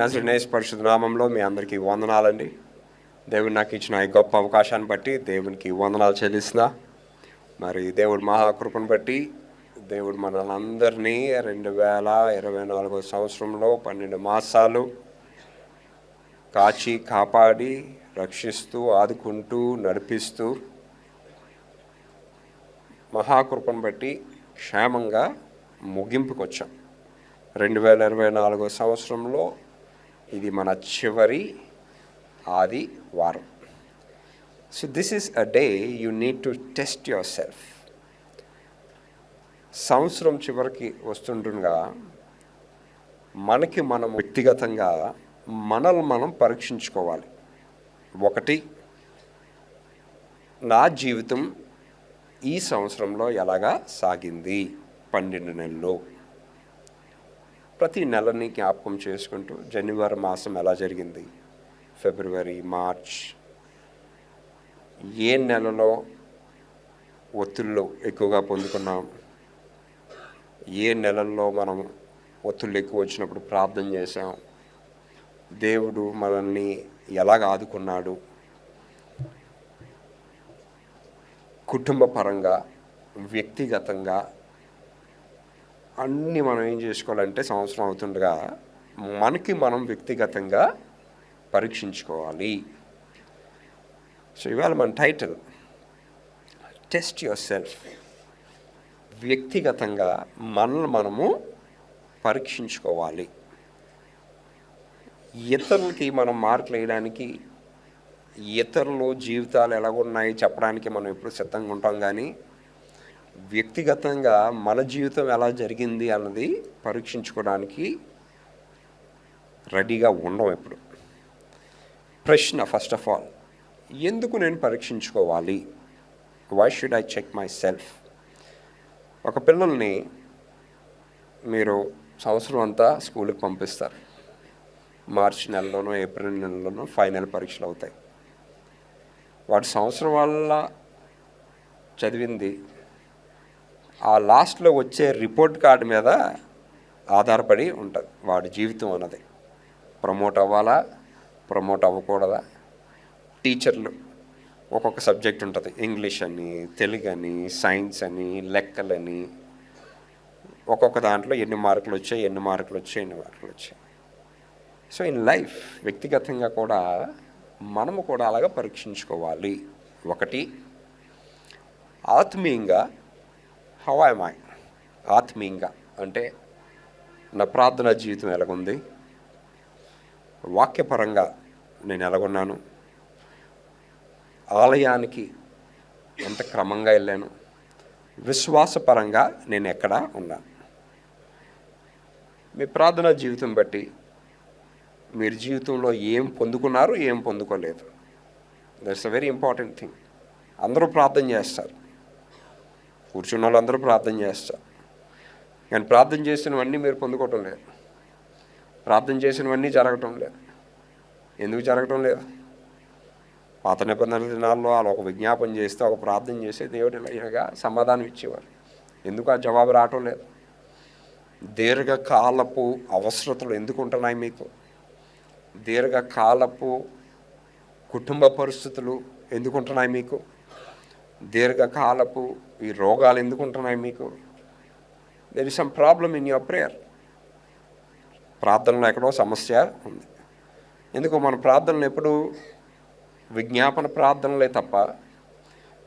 నజరేయునేసు పరిశుద్ధ నామంలో మీ అందరికీ వందనాలండి. దేవుడు నాకు ఇచ్చిన ఈ గొప్ప అవకాశాన్ని బట్టి దేవునికి వందనాలు చెల్లిస్తున్నా. మరి దేవుడు మహాకృపను బట్టి దేవుడు మనల్ని అందరినీ 2024 సంవత్సరంలో 12 మాసాలు కాచి కాపాడి రక్షిస్తూ ఆదుకుంటూ నడిపిస్తూ మహాకృపను బట్టి క్షేమంగా ముగింపుకు వచ్చాం. 2024 సంవత్సరంలో ఇది మన చివరి ఆది వారం. So this is a day you need to test your self. సంవత్సరం చివరికి వస్తుండగా మనకి మనం వ్యక్తిగతంగా మనల్ని మనం పరీక్షించుకోవాలి. ఒకటి, నా జీవితం ఈ సంవత్సరంలో ఎలాగా సాగింది, 12 నెలలు. ప్రతి నెలని జ్ఞాపకం చేసుకుంటూ జనవరి మాసం ఎలా జరిగింది, ఫిబ్రవరి, మార్చ్, ఏ నెలలో ఒత్తిళ్ళు ఎక్కువగా పొందుకున్నాం, ఏ నెలల్లో మనం ఒత్తిళ్ళు ఎక్కువ వచ్చినప్పుడు ప్రార్థన చేసాం, దేవుడు మనల్ని ఎలాగ ఆదుకున్నాడు, కుటుంబ పరంగా వ్యక్తిగతంగా అన్నీ మనం ఏం చేసుకోవాలంటే సంవత్సరం అవుతుండగా మనకి మనం వ్యక్తిగతంగా పరీక్షించుకోవాలి. సో ఇవాళ మన టైటిల్ టెస్ట్ యువర్ సెల్ఫ్. వ్యక్తిగతంగా మనల్ని మనము పరీక్షించుకోవాలి. ఇతరులకి మనం మార్కులు వేయడానికి, ఇతరులు జీవితాలు ఎలాగున్నాయి చెప్పడానికి మనం ఎప్పుడు సిద్ధంగా ఉంటాం, కానీ వ్యక్తిగతంగా మన జీవితం ఎలా జరిగింది అన్నది పరీక్షించుకోవడానికి రెడీగా ఉండం ఎప్పుడు. ప్రశ్న, ఫస్ట్ ఆఫ్ ఆల్, ఎందుకు నేను పరీక్షించుకోవాలి? Why should I check myself? ఒక పిల్లల్ని మీరు సంవత్సరం అంతా స్కూల్కి పంపిస్తారు. మార్చి నెలలోనో ఏప్రిల్ నెలలోనో ఫైనల్ పరీక్షలు అవుతాయి. వాడు సంవత్సరం వల్ల చదివింది ఆ లాస్ట్లో వచ్చే రిపోర్ట్ కార్డు మీద ఆధారపడి ఉంటుంది వాడి జీవితం అన్నది. ప్రమోట్ అవ్వాలా, ప్రమోట్ అవ్వకూడదా? టీచర్లు ఒక్కొక్క సబ్జెక్ట్ ఉంటుంది. ఇంగ్లీష్ అని, తెలుగు అని, సైన్స్ అని, లెక్కలని, ఒక్కొక్క దాంట్లో ఎన్ని మార్కులు వచ్చాయి. సో ఇన్ లైఫ్ వ్యక్తిగతంగా కూడా మనము కూడా అలాగా పరీక్షించుకోవాలి. ఒకటి, ఆత్మీయంగా హౌ యామ్ ఐ. ఆత్మీయంగా అంటే నా ప్రార్థనా జీవితం ఎలాగుంది, వాక్యపరంగా నేను ఎలాగున్నాను, ఆలయానికి ఎంత క్రమంగా వెళ్ళాను, విశ్వాసపరంగా నేను ఎక్కడ ఉన్నాను. మీ ప్రార్థనా జీవితం బట్టి మీరు జీవితంలో ఏం పొందుకున్నారు, ఏం పొందుకోలేదు. That's a very important thing. అందరూ ప్రార్థన చేస్తారు, కూర్చున్న వాళ్ళు అందరూ ప్రార్థన చేస్తారు, కానీ ప్రార్థన చేసినవన్నీ మీరు పొందుకోవటం లేదు. ప్రార్థన చేసినవన్నీ జరగటం లేదు. ఎందుకు జరగటం లేదు? పాత నిబంధనల దినాల్లో వాళ్ళు ఒక విజ్ఞాపన చేస్తే, ఒక ప్రార్థన చేస్తే దేవుడు ఇలాగా సమాధానం ఇచ్చేవారు. ఎందుకు ఆ జవాబు రావటం లేదు? దీర్ఘకాలపు అవసరతలు ఎందుకు ఉంటున్నాయి మీకు? దీర్ఘకాలపు కుటుంబ పరిస్థితులు ఎందుకు ఉంటున్నాయి మీకు? దీర్ఘకాలపు ఈ రోగాలు ఎందుకు ఉంటున్నాయి మీకు? There is some problem in your prayer. ప్రార్థనలో ఎక్కడో సమస్య ఉంది. ఎందుకు? మన ప్రార్థనలు ఎప్పుడు విజ్ఞాపన ప్రార్థనలే తప్ప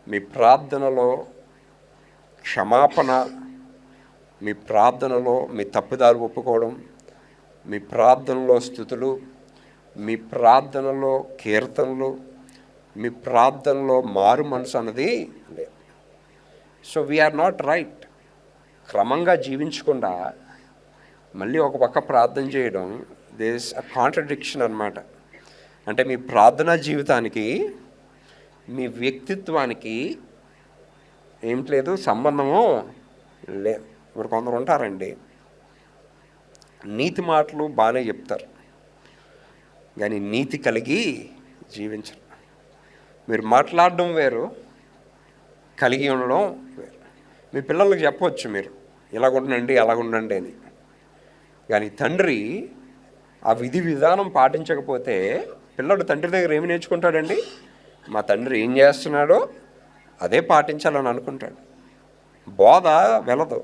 మీ ప్రార్థనలో క్షమాపణ, మీ ప్రార్థనలో మీ తప్పుదారు ఒప్పుకోవడం, మీ ప్రార్థనలో స్తుతులు, మీ ప్రార్థనలో కీర్తనలు, మీ ప్రార్థనలో మారు మనసు అన్నది లేదు. So we're not right. క్రమంగా జీవించకుండా మళ్ళీ ఒక పక్క ప్రార్థన చేయడం, దిస్ ఇస్ అ కాంట్రడిక్షన్ అన్నమాట. అంటే మీ ప్రార్థనా జీవితానికి మీ వ్యక్తిత్వానికి ఏమిటి లేదు, సంబంధము లేదు. ఇప్పుడు కొందరు ఉంటారండి, నీతి మాటలు బాగానే చెప్తారు కానీ నీతి కలిగి జీవించరు. మీరు మాట్లాడడం వేరు, కలిగి ఉండడం వేరు. మీ పిల్లలకి చెప్పవచ్చు మీరు ఇలాగుండండి అలాగుండండి అని, కానీ తండ్రి ఆ విధి విధానం పాటించకపోతే పిల్లడు తండ్రి దగ్గర ఏమి నేర్చుకుంటాడండి? మా తండ్రి ఏం చేస్తున్నాడో అదే పాటించాలని అనుకుంటాడు. బోధ వెలదు,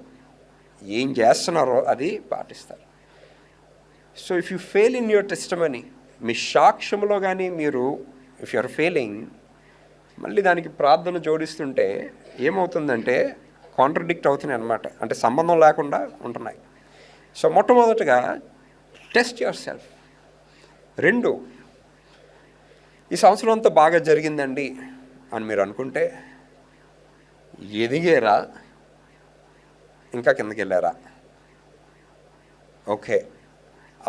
ఏం చేస్తున్నారో అది పాటిస్తారు. So if you fail in your testimony, మీ సాక్ష్యంలో కానీ మీరు ఇఫ్ యు ఆర్ ఫెయిలింగ్, మళ్ళీ దానికి ప్రార్థన జోడిస్తుంటే ఏమవుతుందంటే కాంట్రడిక్ట్ అవుతున్నాయి అన్నమాట, అంటే సంబంధం లేకుండా ఉంటున్నాయి. సో మొట్టమొదటిగా టెస్ట్ యువర్ సెల్ఫ్. 2, ఈ సంవత్సరం అంతా బాగా జరిగిందండి అని మీరు అనుకుంటే ఎదిగారా, ఇంకా కిందకి వెళ్ళారా? ఓకే,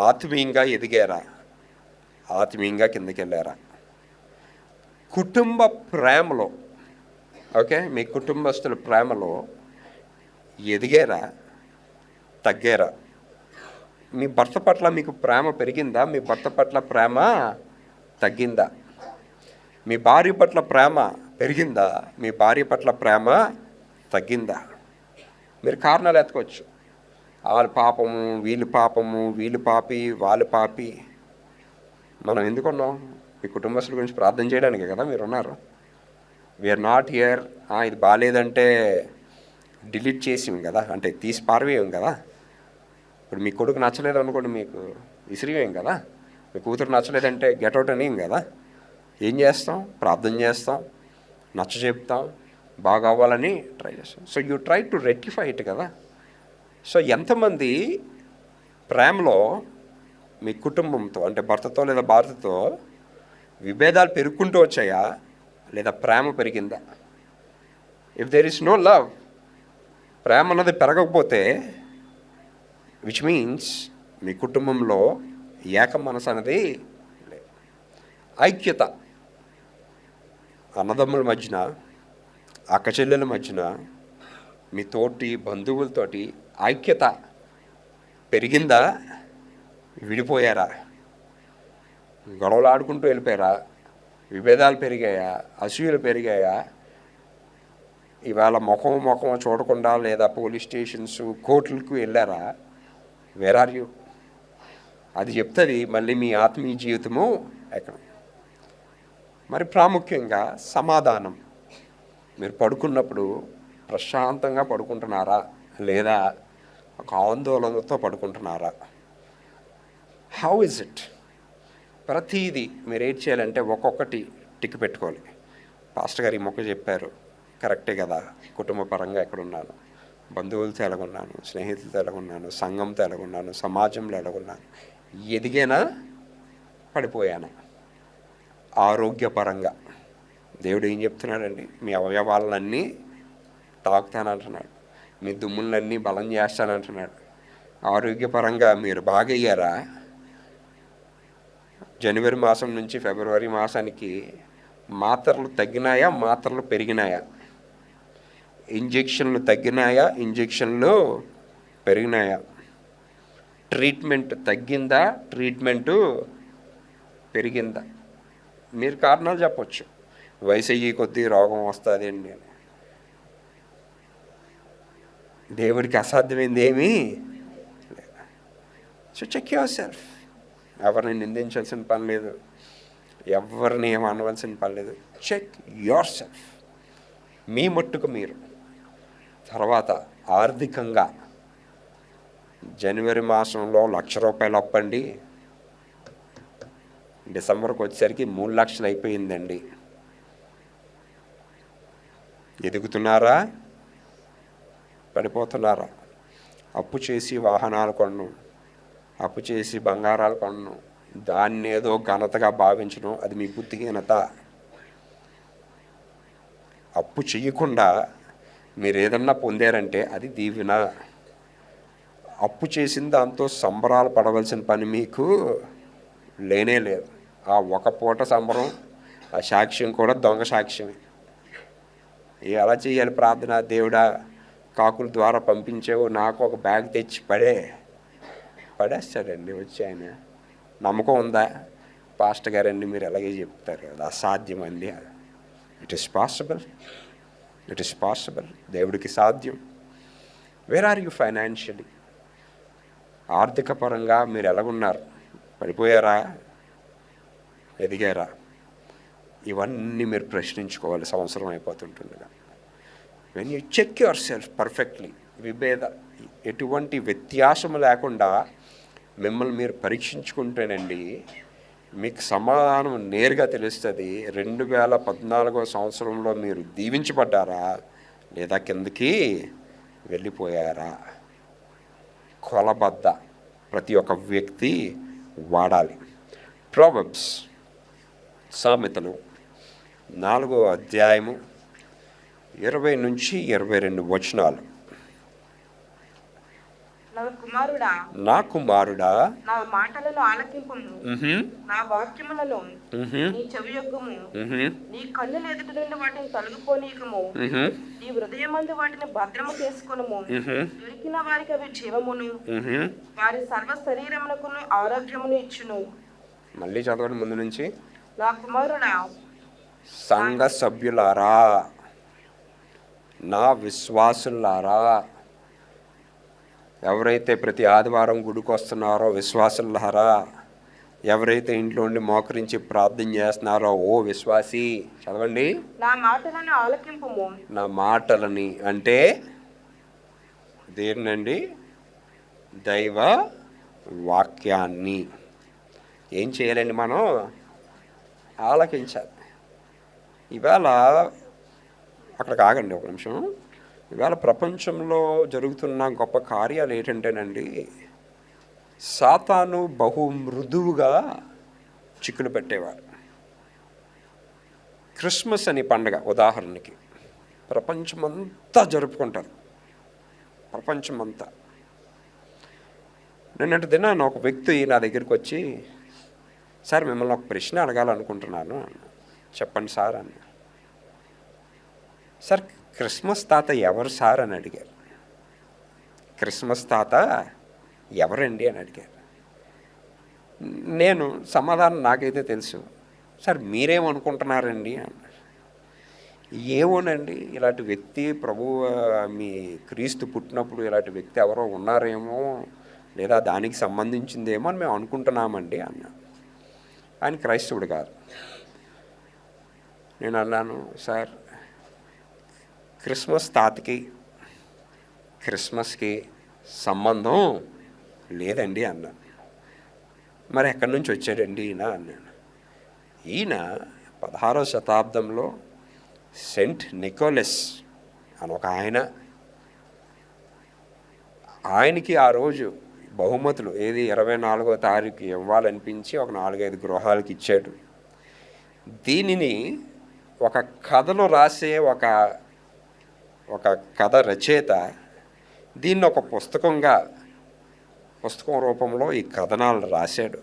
ఆత్మీయంగా ఎదిగారా, ఆత్మీయంగా కిందకి వెళ్ళారా? కుటుంబ ప్రేమలో, ఓకే, మీ కుటుంబస్తుల ప్రేమలో ఎదిగారా, తగ్గారా? మీ భర్త పట్ల మీకు ప్రేమ పెరిగిందా, మీ భర్త పట్ల ప్రేమ తగ్గిందా? మీ భార్య పట్ల ప్రేమ పెరిగిందా, మీ భార్య పట్ల ప్రేమ తగ్గిందా? మీరు కారణాలు ఎత్తుకోవచ్చు. వాళ్ళ పాపము, వీళ్ళు పాపము, వీళ్ళు పాపి, వాళ్ళు పాపి. మనం ఎందుకున్నాం? మీ కుటుంబస్తుల గురించి ప్రార్థన చేయడానికి కదా మీరు ఉన్నారు. వీఆర్ నాట్ హియర్ ఇది బాగాలేదంటే డిలీట్ చేసాం కదా, అంటే తీసి పారవేయం కదా. ఇప్పుడు మీ కొడుకు నచ్చలేదు అనుకోండి, మీకు విసిరివేయం కదా. మీ కూతురు నచ్చలేదంటే గెట్అవుట్ అనేం కదా. ఏం చేస్తాం? ప్రార్థన చేస్తాం, నచ్చ చెప్తాం, బాగా అవ్వాలని ట్రై చేస్తాం. So you try to rectify it కదా. సో ఎంతమంది ప్రేమలో మీ కుటుంబంతో, అంటే భర్తతో లేదా భార్యతో విభేదాలు పెరుగుకుంటూ వచ్చాయా, లేదా ప్రేమ పెరిగిందా? If there is no love, ప్రేమ అన్నది పెరగకపోతే, విచ్ మీన్స్ మీ కుటుంబంలో ఏక మనసు అనేది లేదు. ఐక్యత, అన్నదమ్ముల మధ్యన, అక్క చెల్లెల మధ్యన, మీ తోటి బంధువులతోటి ఐక్యత పెరిగిందా, విడిపోయారా? గొడవలు ఆడుకుంటూ వెళ్ళిపోయారా? విభేదాలు పెరిగాయా? అసూయలు పెరిగాయా? ఇవాళ ముఖం చూడకుండా లేదా పోలీస్ స్టేషన్స్, కోర్టులకు వెళ్ళారా? Where are you? అది చెప్తుంది మళ్ళీ మీ ఆత్మీయ జీవితము ఎక్కడ. మరి ప్రాముఖ్యంగా సమాధానం. మీరు పడుకున్నప్పుడు ప్రశాంతంగా పడుకుంటున్నారా, లేదా ఒక ఆందోళనతో పడుకుంటున్నారా? How is it? ప్రతిదీ మీరు ఏం చేయాలంటే ఒక్కొక్కటి టిక్ పెట్టుకోవాలి. పాస్టర్ గారు ఈ మొక్క చెప్పారు, కరెక్టే కదా. కుటుంబ పరంగా ఎక్కడున్నాను, బంధువులతో ఎలాగున్నాను, స్నేహితులతో ఎలాగున్నాను, సంఘంతో ఎలాగున్నాను, సమాజంలో ఎలాగున్నాను, ఎదిగేనా, పడిపోయానా? ఆరోగ్యపరంగా దేవుడు ఏం చెప్తున్నాడండి? మీ అవయవాలన్నీ తాకుతానంటున్నాడు, మీ దుమ్ములన్నీ బలం చేస్తానంటున్నాడు. ఆరోగ్యపరంగా మీరు బాగయ్యారా? జనవరి మాసం నుంచి ఫిబ్రవరి మాసానికి మాత్రలు తగ్గినాయా, మాత్రలు పెరిగినాయా? ఇంజెక్షన్లు తగ్గినాయా, ఇంజెక్షన్లు పెరిగినాయా? ట్రీట్మెంట్ తగ్గిందా, ట్రీట్మెంటు పెరిగిందా? మీరు కారణాలు చెప్పచ్చు. వయసు అయ్యి కొద్దీ రోగం వస్తుంది అండి అని. దేవుడికి అసాధ్యమైంది ఏమీ లేదు. So check yourself. ఎవరిని నిందించాల్సిన పని లేదు, ఎవరిని ఏం అనవలసిన పని లేదు. చెక్ యువర్ సెల్ఫ్, మీ మట్టుకు మీరు. తర్వాత ఆర్థికంగా జనవరి మాసంలో ₹1,00,000 అప్పండి, డిసెంబర్కి వచ్చేసరికి 3,00,000 అయిపోయిందండి. ఎదుగుతున్నారా, పడిపోతున్నారా? అప్పు చేసి వాహనాలు కొనను, అప్పు చేసి బంగారాలు కొనను, దాన్ని ఏదో ఘనతగా భావించడం, అది మీ బుద్ధిహీనత. అప్పు చేయకుండా మీరు ఏదన్నా పొందారంటే అది దీవెన. అప్పు చేసిన దాంతో సంబరాలు పడవలసిన పని మీకు లేనే లేదు. ఆ ఒక పూట సంబరం, ఆ సాక్ష్యం కూడా దొంగ సాక్ష్యమే. ఎలా చేయాలి ప్రార్థన? దేవుడా, కాకుల ద్వారా పంపించేవు, నాకు ఒక బ్యాగ్ తెచ్చి పడేస్తాడండి వచ్చి ఆయన. నమ్మకం ఉందా? పాస్టర్ గారండి మీరు ఎలాగే చెప్తారు కదా, అసాధ్యం అండి. It is possible, it is possible. దేవుడికి సాధ్యం. Where are you financially? ఆర్థిక పరంగా మీరు ఎలాగున్నారు? పడిపోయారా, ఎదిగారా? ఇవన్నీ మీరు ప్రశ్నించుకోవాలి సంవత్సరం అయిపోతుంటుండగా. When you check yourself perfectly, ఎటువంటి వ్యత్యాసం లేకుండా మిమ్మల్ని మీరు పరీక్షించుకుంటేనండి మీకు సమాధానం నేరుగా తెలుస్తుంది. 2014 సంవత్సరంలో మీరు దీవించబడ్డారా లేదా కిందకి వెళ్ళిపోయారా? కొలబద్ద ప్రతి ఒక్క వ్యక్తి వాడాలి. ప్రొవర్బ్స్, సామెతలు 4వ అధ్యాయము 20 నుంచి 22 వచనాలు. నా కుమారుడా, నా మాటలను ఆలకింపుము, నా వాక్యములలో నీ చెవియొగ్గుము. నీ కన్నుల ఎదుట నుండి వాటిని తొలగిపోనీయకము. నీ హృదయమందు వాటిని భద్రము చేసుకొనుము. దొరికిన వారికి అవి జీవమును, వారి సర్వ శరీరమునకు ఆరోగ్యమును ఇచ్చును. మళ్ళీ చదవండి ముందు నుంచి. నా కుమారుడా, సంఘ సభ్యులారా, నా విశ్వాసులారా, ఎవరైతే ప్రతి ఆదివారం గుడికి వస్తున్నారో విశ్వాసులారా, ఎవరైతే ఇంట్లో ఉండి మోకరించి ప్రార్థన చేస్తున్నారో ఓ విశ్వాసి, చదవండి. నా మాటలను ఆలకింపుము. నా మాటలని అంటే దేనండి? దైవ వాక్యాన్ని ఏం చేయాలండి? మనం ఆలకించాలి. ఇవాళ అక్కడ కాగండి ఒక నిమిషం. ఇవాళ ప్రపంచంలో జరుగుతున్న గొప్ప కార్యాలు ఏంటంటేనండి, సాతాను బహు మృదువుగా చిక్కులు పెట్టేవారు. క్రిస్మస్ అని పండగ ఉదాహరణకి ప్రపంచమంతా జరుపుకుంటారు. ప్రపంచమంతా. నిన్నటి దినాన ఒక వ్యక్తి నా దగ్గరికి వచ్చి, సార్ మిమ్మల్ని ఒక ప్రశ్న అడగాలనుకుంటున్నాను. చెప్పండి సార్ అని. సార్ క్రిస్మస్ తాత ఎవరు సార్ అని అడిగారు. క్రిస్మస్ తాత ఎవరండి అని అడిగారు. నేను సమాధానం నాకైతే తెలుసు. సార్ మీరేమనుకుంటున్నారండి అన్నారు. ఏమోనండి, ఇలాంటి వ్యక్తి మీ క్రీస్తు పుట్టినప్పుడు ఇలాంటి వ్యక్తి ఎవరో ఉన్నారేమో, లేదా దానికి సంబంధించిందేమో అని మేము అనుకుంటున్నామండి అన్నా. ఆయన క్రైస్తవుడు కాదు. నేను అన్నాను, సార్ క్రిస్మస్ తాతకి క్రిస్మస్కి సంబంధం లేదండి అన్నాను. మరి ఎక్కడి నుంచి వచ్చాడండి ఈయన అన్నాను. ఈయన 16వ శతాబ్దంలో సెయింట్ నికోలస్ అని ఒక ఆయనకి ఆ రోజు బహుమతులు 24వ తారీఖు ఇవ్వాలనిపించి ఒక 4-5 గృహాలకి ఇచ్చాడు. దీనిని ఒక కథలో రాసే ఒక కథ రచయిత దీన్ని ఒక పుస్తకం రూపంలో ఈ కథనాలు రాశాడు.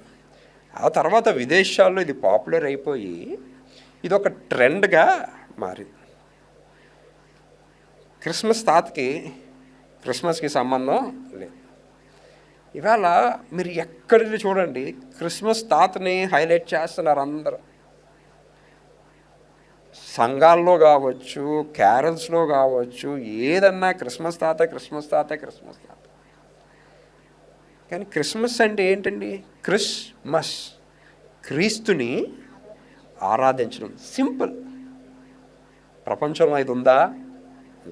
ఆ తర్వాత విదేశాల్లో ఇది పాపులర్ అయిపోయి ఇది ఒక ట్రెండ్గా మారింది. క్రిస్మస్కి సంబంధం లేదు. ఇవాళ మీరు ఎక్కడికి చూడండి క్రిస్మస్ తాతని హైలైట్ చేస్తున్నారు అందరూ. సంఘాల్లో కావచ్చు, క్యారల్స్లో కావచ్చు, ఏదన్నా క్రిస్మస్ తాత. కానీ క్రిస్మస్ అంటే ఏంటండి? క్రీస్తుని ఆరాధించడం. సింపుల్. ప్రపంచంలో ఇది ఉందా?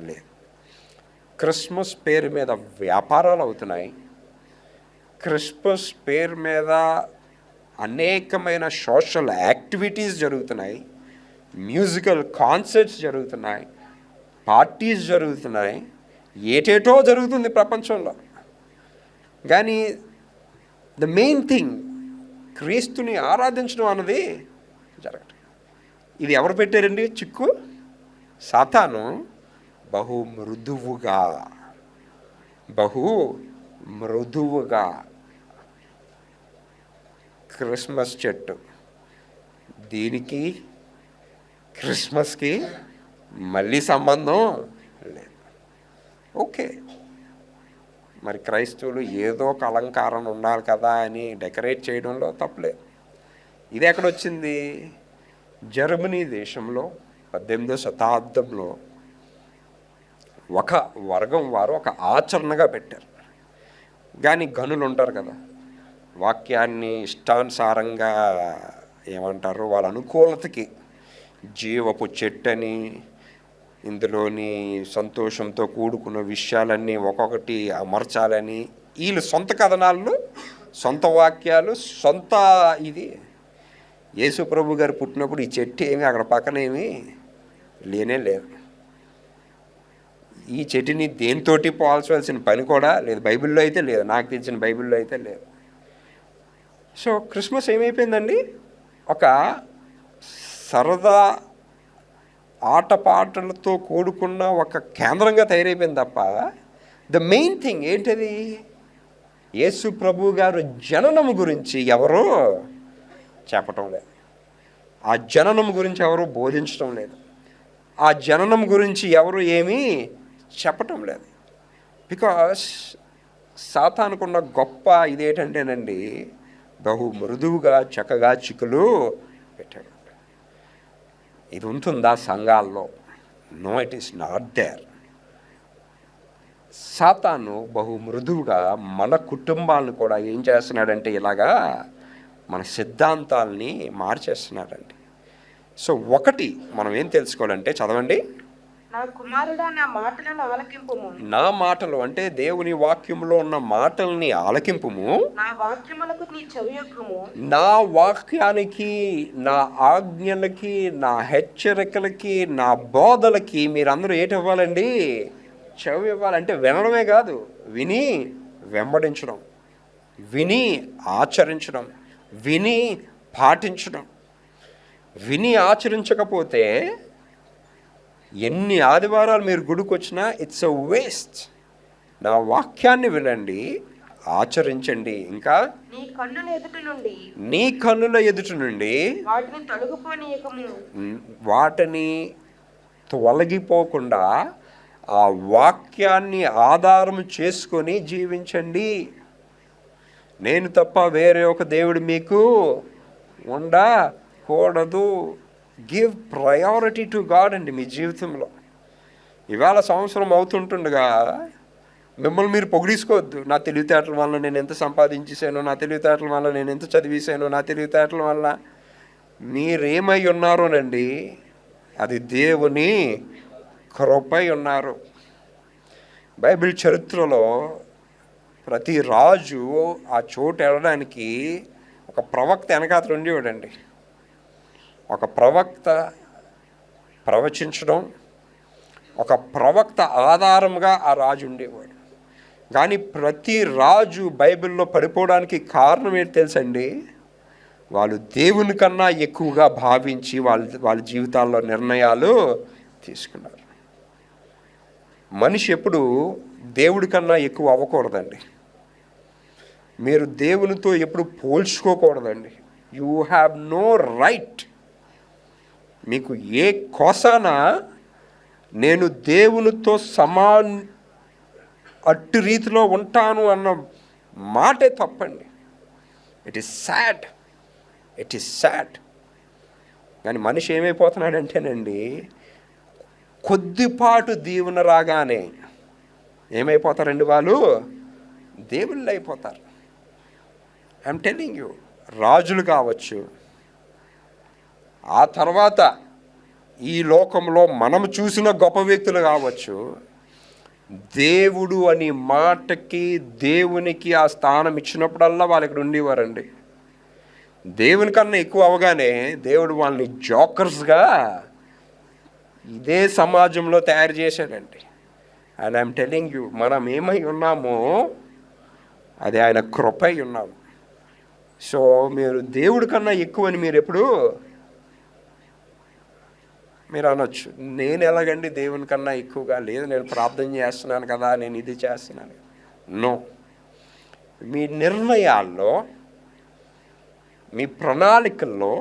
లేదు. క్రిస్మస్ పేరు మీద వ్యాపారాలు అవుతున్నాయి. క్రిస్మస్ పేరు మీద అనేకమైన సోషల్ యాక్టివిటీస్ జరుగుతున్నాయి. మ్యూజికల్ కాన్సర్ట్స్ జరుగుతున్నాయి, పార్టీస్ జరుగుతున్నాయి, ఏటేటో జరుగుతుంది ప్రపంచంలో. కానీ ద మెయిన్ థింగ్ క్రీస్తుని ఆరాధించడం అన్నది జరగదు. ఇది ఎవరు పెట్టారండి చిక్కు? సాతాను బహు మృదువుగా క్రిస్మస్ చెట్టు దీనికి క్రిస్మస్కి మళ్ళీ సంబంధం లేదు. ఓకే, మరి క్రైస్తవులు ఏదో ఒక అలంకారం ఉండాలి కదా అని డెకరేట్ చేయడంలో తప్పలేదు. ఇది ఎక్కడొచ్చింది? జర్మనీ దేశంలో 18వ శతాబ్దంలో ఒక వర్గం వారు ఒక ఆచరణగా పెట్టారు. కానీ గనులు ఉంటారు కదా, వాక్యాన్ని ఇష్టానుసారంగా ఏమంటారు వాళ్ళ అనుకూలతకి జీవపు చెట్టని, ఇందులోని సంతోషంతో కూడుకున్న విషయాలన్నీ ఒక్కొక్కటి అమర్చాలని వీళ్ళు సొంత కథనాలు, సొంత వాక్యాలు, సొంత ఇది. యేసు ప్రభు గారు పుట్టినప్పుడు ఈ చెట్టు ఏమి అక్కడ పక్కన ఏమి లేనే లేదు. ఈ చెట్టుని దేనితోటి పోల్చవలసిన పని కూడా లేదు, బైబిల్లో అయితే లేదు, నాకు తెలిసిన బైబిల్లో అయితే లేదు. సో క్రిస్మస్ ఏమైపోయిందండి, ఒక సరదా ఆటపాటలతో కూడుకున్న ఒక కేంద్రంగా తయారైపోయింది తప్ప ద మెయిన్ థింగ్ ఏంటది, యేసు ప్రభు గారు జననం గురించి ఎవరూ చెప్పటం లేదు, ఆ జననం గురించి ఎవరు బోధించడం లేదు, ఆ జననం గురించి ఎవరు ఏమీ చెప్పటం లేదు. బికాస్ సాతానుకున్న గొప్ప ఇదేంటంటేనండి, బహు మృదువుగా చక్కగా చిక్కులు పెట్టాడు. ఇది ఉంటుందా సంఘాల్లో? No, it is not there. సాతాను బహు మృదువుగా మన కుటుంబాలను కూడా ఏం చేస్తున్నాడంటే ఇలాగా మన సిద్ధాంతాలని మార్చేస్తున్నాడండి. సో ఒకటి మనం ఏం తెలుసుకోవాలంటే, చదవండి. నా కుమారుడా నా మాటలను ఆలకింపుము. నా మాటలు అంటే దేవుని వాక్యంలో ఉన్న మాటల్ని ఆలకింపుము. నా వాక్యములకు నీ చెవియొగ్గుము. నా వాక్యానికి, నా ఆజ్ఞలకి, నా హెచ్చరికలకి, నా బోధలకి మీరందరూ ఏటివ్వాలండి? చెవి ఇవ్వాలంటే వినడమే కాదు, విని వెంబడించడం, విని ఆచరించడం, విని పాటించడం. విని ఆచరించకపోతే ఎన్ని ఆదివారాలు మీరు గుడికి వచ్చినా ఇట్స్ అ వేస్ట్. నా వాక్యాన్ని వినండి, ఆచరించండి. ఇంకా నీ కన్నుల ఎదుట నుండి వాటిని తొలగిపోనీయకము. వాటిని తొలగిపోకుండా ఆ వాక్యాన్ని ఆధారం చేసుకొని జీవించండి. నేను తప్ప వేరే ఒక దేవుడు మీకు ఉండకూడదు. గివ్ ప్రయారిటీ టు గాడ్ అండి మీ జీవితంలో. ఇవాళ సంవత్సరం అవుతుంటుండగా మిమ్మల్ని మీరు పొగిడించుకోవద్దు. నా తెలివితేటల వల్ల నేను ఎంత సంపాదించేసాను, నా తెలివితేటల వల్ల నేను ఎంత చదివేశాను, నా తెలివితేటల వల్ల. మీరేమై ఉన్నారోనండి, అది దేవుని కృపై ఉన్నారు. బైబిల్ చరిత్రలో ప్రతి రాజు ఆ చోటు వెళ్ళడానికి ఒక ప్రవక్త వెనకాతలు ఉండేవాడండి. ఒక ప్రవక్త ప్రవచించడం, ఒక ప్రవక్త ఆధారంగా ఆ రాజు ఉండేవాడు. కానీ ప్రతి రాజు బైబిల్లో పడిపోవడానికి కారణం ఏంటి తెలుసండి? వాళ్ళు దేవుని కన్నా ఎక్కువగా భావించి వాళ్ళ జీవితాల్లో నిర్ణయాలు తీసుకున్నారు. మనిషి ఎప్పుడు దేవుడి కన్నా ఎక్కువ అవ్వకూడదండి. మీరు దేవునితో ఎప్పుడు పోల్చుకోకూడదండి. You have no right. మీకు ఏ కోసాన నేను దేవునితో అట్టి రీతిలో ఉంటాను అన్న మాటే తప్పండి. It is sad, it is sad. కానీ మనిషి ఏమైపోతున్నాడంటేనండి, కొద్దిపాటు దీవెన రాగానే ఏమైపోతారండి, వాళ్ళు దేవుళ్ళు అయిపోతారు. ఐఎమ్ టెల్లింగ్ యూ, రాజులు కావచ్చు, ఆ తర్వాత ఈ లోకంలో మనం చూసిన గొప్ప వ్యక్తులు కావచ్చు, దేవుడు అని మాటకి దేవునికి ఆ స్థానం ఇచ్చినప్పుడల్లా వాళ్ళు ఇక్కడ ఉండేవారండి. దేవుని కన్నా ఎక్కువ అవగానే దేవుడు వాళ్ళని జోకర్స్గా ఇదే సమాజంలో తయారు చేశాడండి. అండ్ ఐఎమ్ టెల్లింగ్ యూ, మనం ఏమై ఉన్నామో అది ఆయన కృపై ఉన్నాము. సో మీరు దేవుడి కన్నా ఎక్కువ అని మీరు అనొచ్చు, నేను ఎలాగండి దేవుని కన్నా ఎక్కువగా? లేదు, నేను ప్రార్థన చేస్తున్నాను కదా, నేను ఇది చేస్తున్నాను. నో, మీ నిర్ణయాల్లో, మీ ప్రణాళికల్లో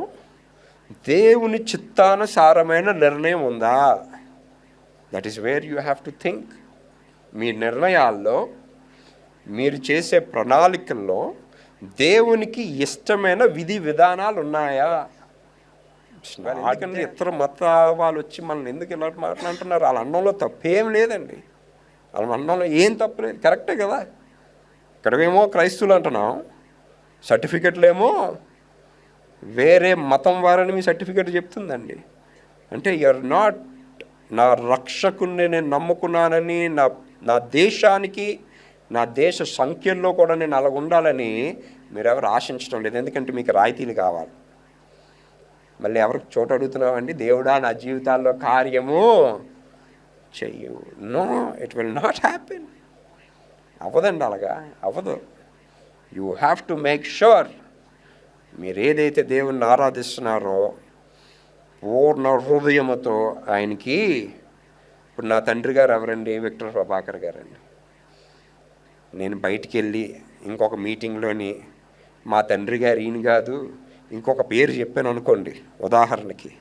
దేవుని చిత్తానుసారమైన నిర్ణయం ఉందా? That is where you have to think. మీ నిర్ణయాల్లో, మీరు చేసే ప్రణాళికల్లో దేవునికి ఇష్టమైన విధి విధానాలు ఉన్నాయా? ఎందుకంటే ఇతర మత వాళ్ళు వచ్చి మనల్ని ఎందుకు ఇలా మాట్లాడుతున్నారు? వాళ్ళ అన్నంలో తప్పేం లేదండి, వాళ్ళ అన్నంలో ఏం తప్పు లేదు, కరెక్టే కదా. ఇక్కడేమో క్రైస్తవులు అంటున్నాం, సర్టిఫికెట్లేమో వేరే మతం వారని మీ సర్టిఫికెట్ చెప్తుందండి. అంటే యూఆర్ నాట్, నా రక్షకుని నేను నమ్ముకున్నానని, నా దేశానికి, నా దేశ సంఖ్యల్లో కూడా నేను అలా ఉండాలని మీరెవరు ఆశించడం లేదు. ఎందుకంటే మీకు రాయితీలు కావాలి. మళ్ళీ ఎవరికి చోటు అడుగుతున్నామండి, దేవుడా నా జీవితాల్లో కార్యము చెయ్యు. No, it will not happen. అవ్వదండి, అలాగా అవ్వదు. You have to make sure మీరు ఏదైతే దేవుణ్ణి ఆరాధిస్తున్నారో పూర్ణ హృదయముతో ఆయనకి. ఇప్పుడు నా తండ్రి గారు ఎవరండి? విక్టర్ ప్రభాకర్ గారండి. నేను బయటికి వెళ్ళి ఇంకొక మీటింగ్లోని మా తండ్రి గారు ఈయన కాదు ఇంకొక పేరు చెప్పాను అనుకోండి, ఉదాహరణకి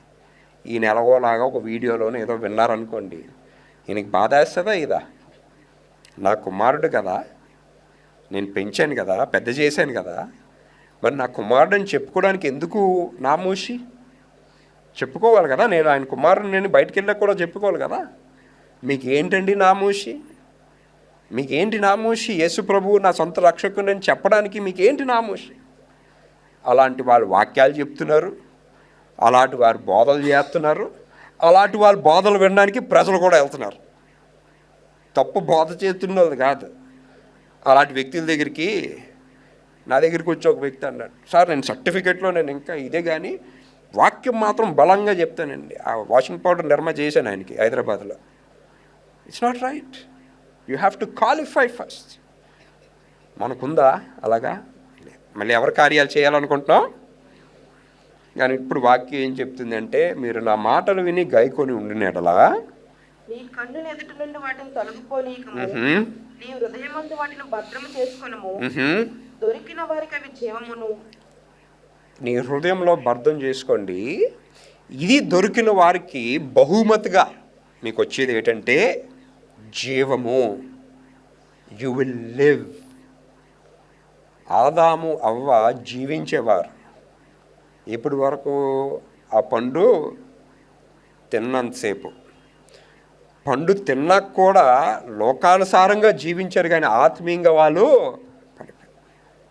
ఈయన ఎలాగోలాగా ఒక వీడియోలోనే ఏదో విన్నారనుకోండి, ఈయనకి బాధ వేస్తుందా? ఇదా నా కుమారుడు కదా, నేను పెంచాను కదా, పెద్ద చేశాను కదా, మరి నా కుమారుడని చెప్పుకోవడానికి ఎందుకు నామోషి? చెప్పుకోవాలి కదా, నేను ఆయన కుమారుని నేను బయటికి వెళ్ళాక కూడా చెప్పుకోవాలి కదా. మీకు ఏంటండి నామోషి? మీకేంటి నామోషి? యేసు ప్రభువు నా సొంత రక్షకుని అని చెప్పడానికి మీకేంటి నామోషి? అలాంటి వాళ్ళు వాక్యాలు చెప్తున్నారు, అలాంటి వారు బోధలు చేస్తున్నారు, అలాంటి వాళ్ళ బోధలు వినడానికి ప్రజలు కూడా వెళ్తున్నారు. తప్పు బోధ చేస్తున్నది కాదు. అలాంటి వ్యక్తుల దగ్గరికి, నా దగ్గరికి వచ్చి ఒక వ్యక్తి అన్నాడు, సార్ నేను సర్టిఫికెట్లో నేను ఇంకా ఇదే కానీ వాక్యం మాత్రం బలంగా చెప్తానండి. ఆ వాషింగ్ పౌడర్ నిర్మ చేశాను ఆయనకి హైదరాబాద్లో. It's not right. You have to qualify first. మనకుందా అలాగా? మళ్ళీ ఎవరి కార్యాలు చేయాలనుకుంటున్నాం? కానీ ఇప్పుడు వాక్యం ఏం చెప్తుంది అంటే, మీరు నా మాటలు విని గైకొని ఉండినట్లా నీ కన్నుల ఎదుట నుండి వాటిని తొలగిపోనీయకము, నీ హృదయమందు వాటిని భద్రము చేసుకొనుము, దొరికిన వారికి అవి జీవమును. నీ హృదయంలో భద్రం చేసుకోండి. ఇది దొరికిన వారికి బహుమతిగా మీకు వచ్చేది ఏంటంటే జీవము. You will live. ఆదాము అవ్వ జీవించేవారు. ఇప్పటి వరకు ఆ పండు తిన్నంతసేపు, పండు తిన్నాక కూడా లోకానుసారంగా జీవించారు, కానీ ఆత్మీయంగా వాళ్ళు పడిపోయారు.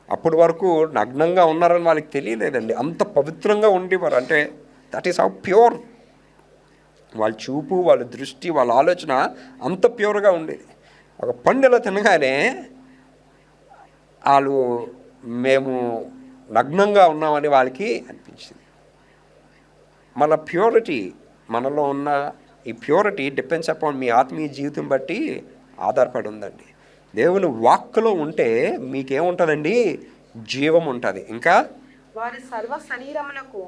అప్పటి వరకు నగ్నంగా ఉన్నారని వాళ్ళకి తెలియలేదండి. అంత పవిత్రంగా ఉండేవారు. అంటే దట్ ఈస్ హౌ ప్యూర్. వాళ్ళ చూపు, వాళ్ళ దృష్టి, వాళ్ళ ఆలోచన అంత ప్యూర్గా ఉండేది. ఒక పండులో తినగానే వాళ్ళు మేము నగ్నంగా ఉన్నామని వాళ్ళకి అనిపించింది. మన ప్యూరిటీ, మనలో ఉన్న ఈ ప్యూరిటీ డిపెండ్స్ అపాన్ మీ ఆత్మీయ జీవితం బట్టి ఆధారపడి ఉందండి. దేవుని వాక్కులో ఉంటే మీకేముంటుందండి? జీవం ఉంటుంది. ఇంకా వారి సర్వ శరీరములకు,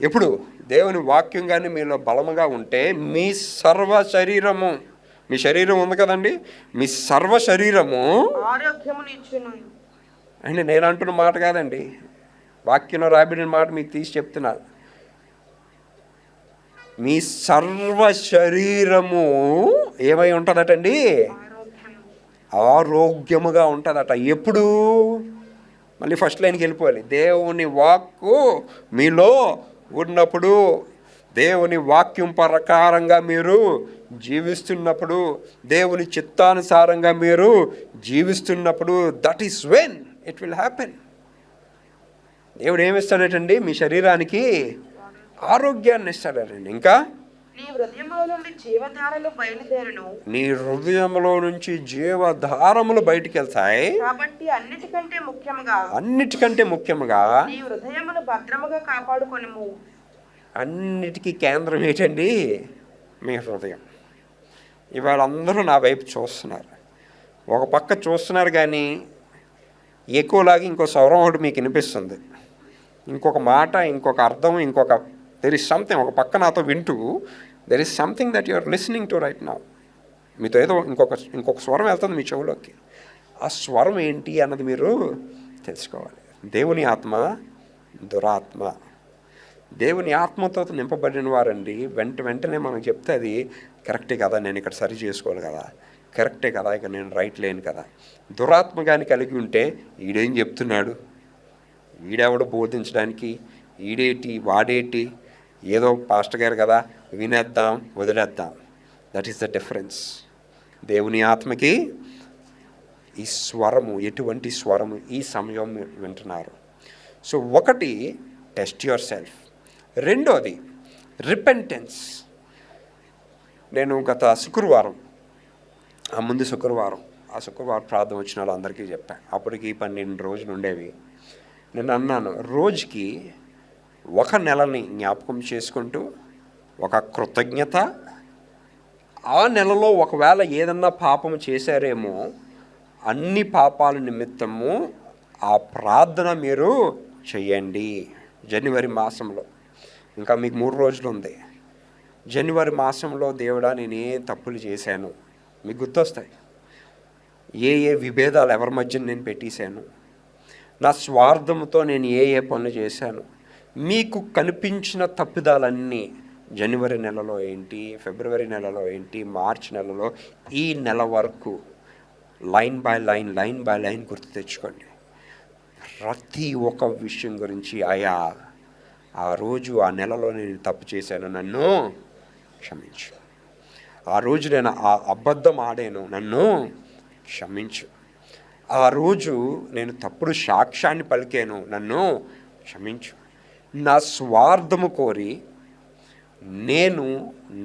ఎప్పుడు దేవుని వాక్యం కానీ మీలో బలముగా ఉంటే మీ సర్వ శరీరము, మీ శరీరం ఉంది కదండి, మీ సర్వ శరీరము ఆరోగ్యమునిచ్చును. అంటే నేను అంటున్న మాట కాదండి, వాక్యంలో రాబడిన మాట మీకు తీసి చెప్తున్నాను. మీ సర్వ శరీరము ఏమై ఉంటుందటండి? ఆరోగ్యముగా ఉంటుందట. ఎప్పుడు? మళ్ళీ ఫస్ట్ లైన్కి వెళ్ళిపోవాలి. దేవుని వాక్కు మీలో ఉన్నప్పుడు, దేవుని వాక్యం ప్రకారంగా మీరు జీవిస్తున్నప్పుడు, దేవుని చిత్తానుసారంగా మీరు జీవిస్తున్నప్పుడు, that is when it will happen. దేవుడు ఏమిస్తాడటండి? మీ శరీరానికి ఆరోగ్యాన్ని ఇస్తాడటండి. ఇంకా నీ హృదయంలో నుండి జీవధారలు బయలుదేరును. నీ హృదయంలో నుంచి జీవధారములు బయటికి వెళ్తాయి. కాబట్టి అన్నిటికంటే ముఖ్యముగా నీ హృదయమును భద్రముగా కాపాడుకొనుము. అన్నిటికీ కేంద్రం ఏంటండి? మీ హృదయం. ఇవాళ అందరూ నా వైపు చూస్తున్నారు. ఒక పక్క చూస్తున్నారు కానీ ఎక్కువలాగా ఇంకో స్వరం ఒకటి మీకు వినిపిస్తుంది, ఇంకొక మాట, ఇంకొక అర్థం, ఇంకొక దెర్ ఇస్ సంథింగ్. ఒక పక్క నాతో వింటూ there is something that you are listening to right now. మీతో ఏదో ఇంకొక స్వరం వెళ్తుంది మీ చెవులోకి. ఆ స్వరం ఏంటి అన్నది మీరు తెలుసుకోవాలి. దేవుని ఆత్మ దురాత్మ. దేవుని ఆత్మతో నింపబడిన వారండి వెంటనే మనం చెప్తే అది కరెక్టే కదా, నేను ఇక్కడ సరి చేసుకోవాలి కదా, కరెక్టే కదా, ఇక నేను రైట్ లేను కదా. దురాత్మ కానీ కలిగి ఉంటే ఈడేం చెప్తున్నాడు, ఈడెవడు బోధించడానికి, ఈడేటి వాడేటి, ఏదో పాస్టర్ గారు కదా వినేద్దాం వదిలేద్దాం. That is the difference. దేవుని ఆత్మకి ఈ స్వరము, ఎటువంటి స్వరము ఈ సమయం వింటున్నారు? సో ఒకటి, టెస్ట్ యువర్ సెల్ఫ్. రెండోది రిపెంటెన్స్. నేను గత శుక్రవారం, ఆ ముందు శుక్రవారం, ఆ శుక్రవారం ప్రార్థన వచ్చిన వాళ్ళందరికీ చెప్పాను. అప్పటికి 12 రోజులు ఉండేవి. నేను అన్నాను, రోజుకి ఒక నెలని జ్ఞాపకం చేసుకుంటూ ఒక కృతజ్ఞత, ఆ నెలలో ఒకవేళ ఏదన్నా పాపం చేశారేమో అన్ని పాపాల నిమిత్తము ఆ ప్రార్థన మీరు చెయ్యండి. జనవరి మాసంలో ఇంకా మీకు 3 రోజులు ఉంది. జనవరి మాసంలో దేవుడా నేను ఏ తప్పులు చేశాను మీకు గుర్తొస్తాయి. ఏ విభేదాలు ఎవరి మధ్య నేను పెట్టేశాను, నా స్వార్థంతో నేను ఏ పనులు చేశాను, మీకు కనిపించిన తప్పిదాలన్నీ జనవరి నెలలో ఏంటి, ఫిబ్రవరి నెలలో ఏంటి, మార్చి నెలలో, ఈ నెల వరకు లైన్ బై లైన్ గుర్తు తెచ్చుకోండి. ప్రతి ఒక్క విషయం గురించి, అయా ఆ రోజు ఆ నెలలో నేను తప్పు చేశాను, నన్ను క్షమించు. ఆ రోజు నేను ఆ అబద్ధం ఆడాను, నన్ను క్షమించు. ఆ రోజు నేను తప్పుడు సాక్ష్యాన్ని పలికాను, నన్ను క్షమించు. నా స్వార్థము కోరి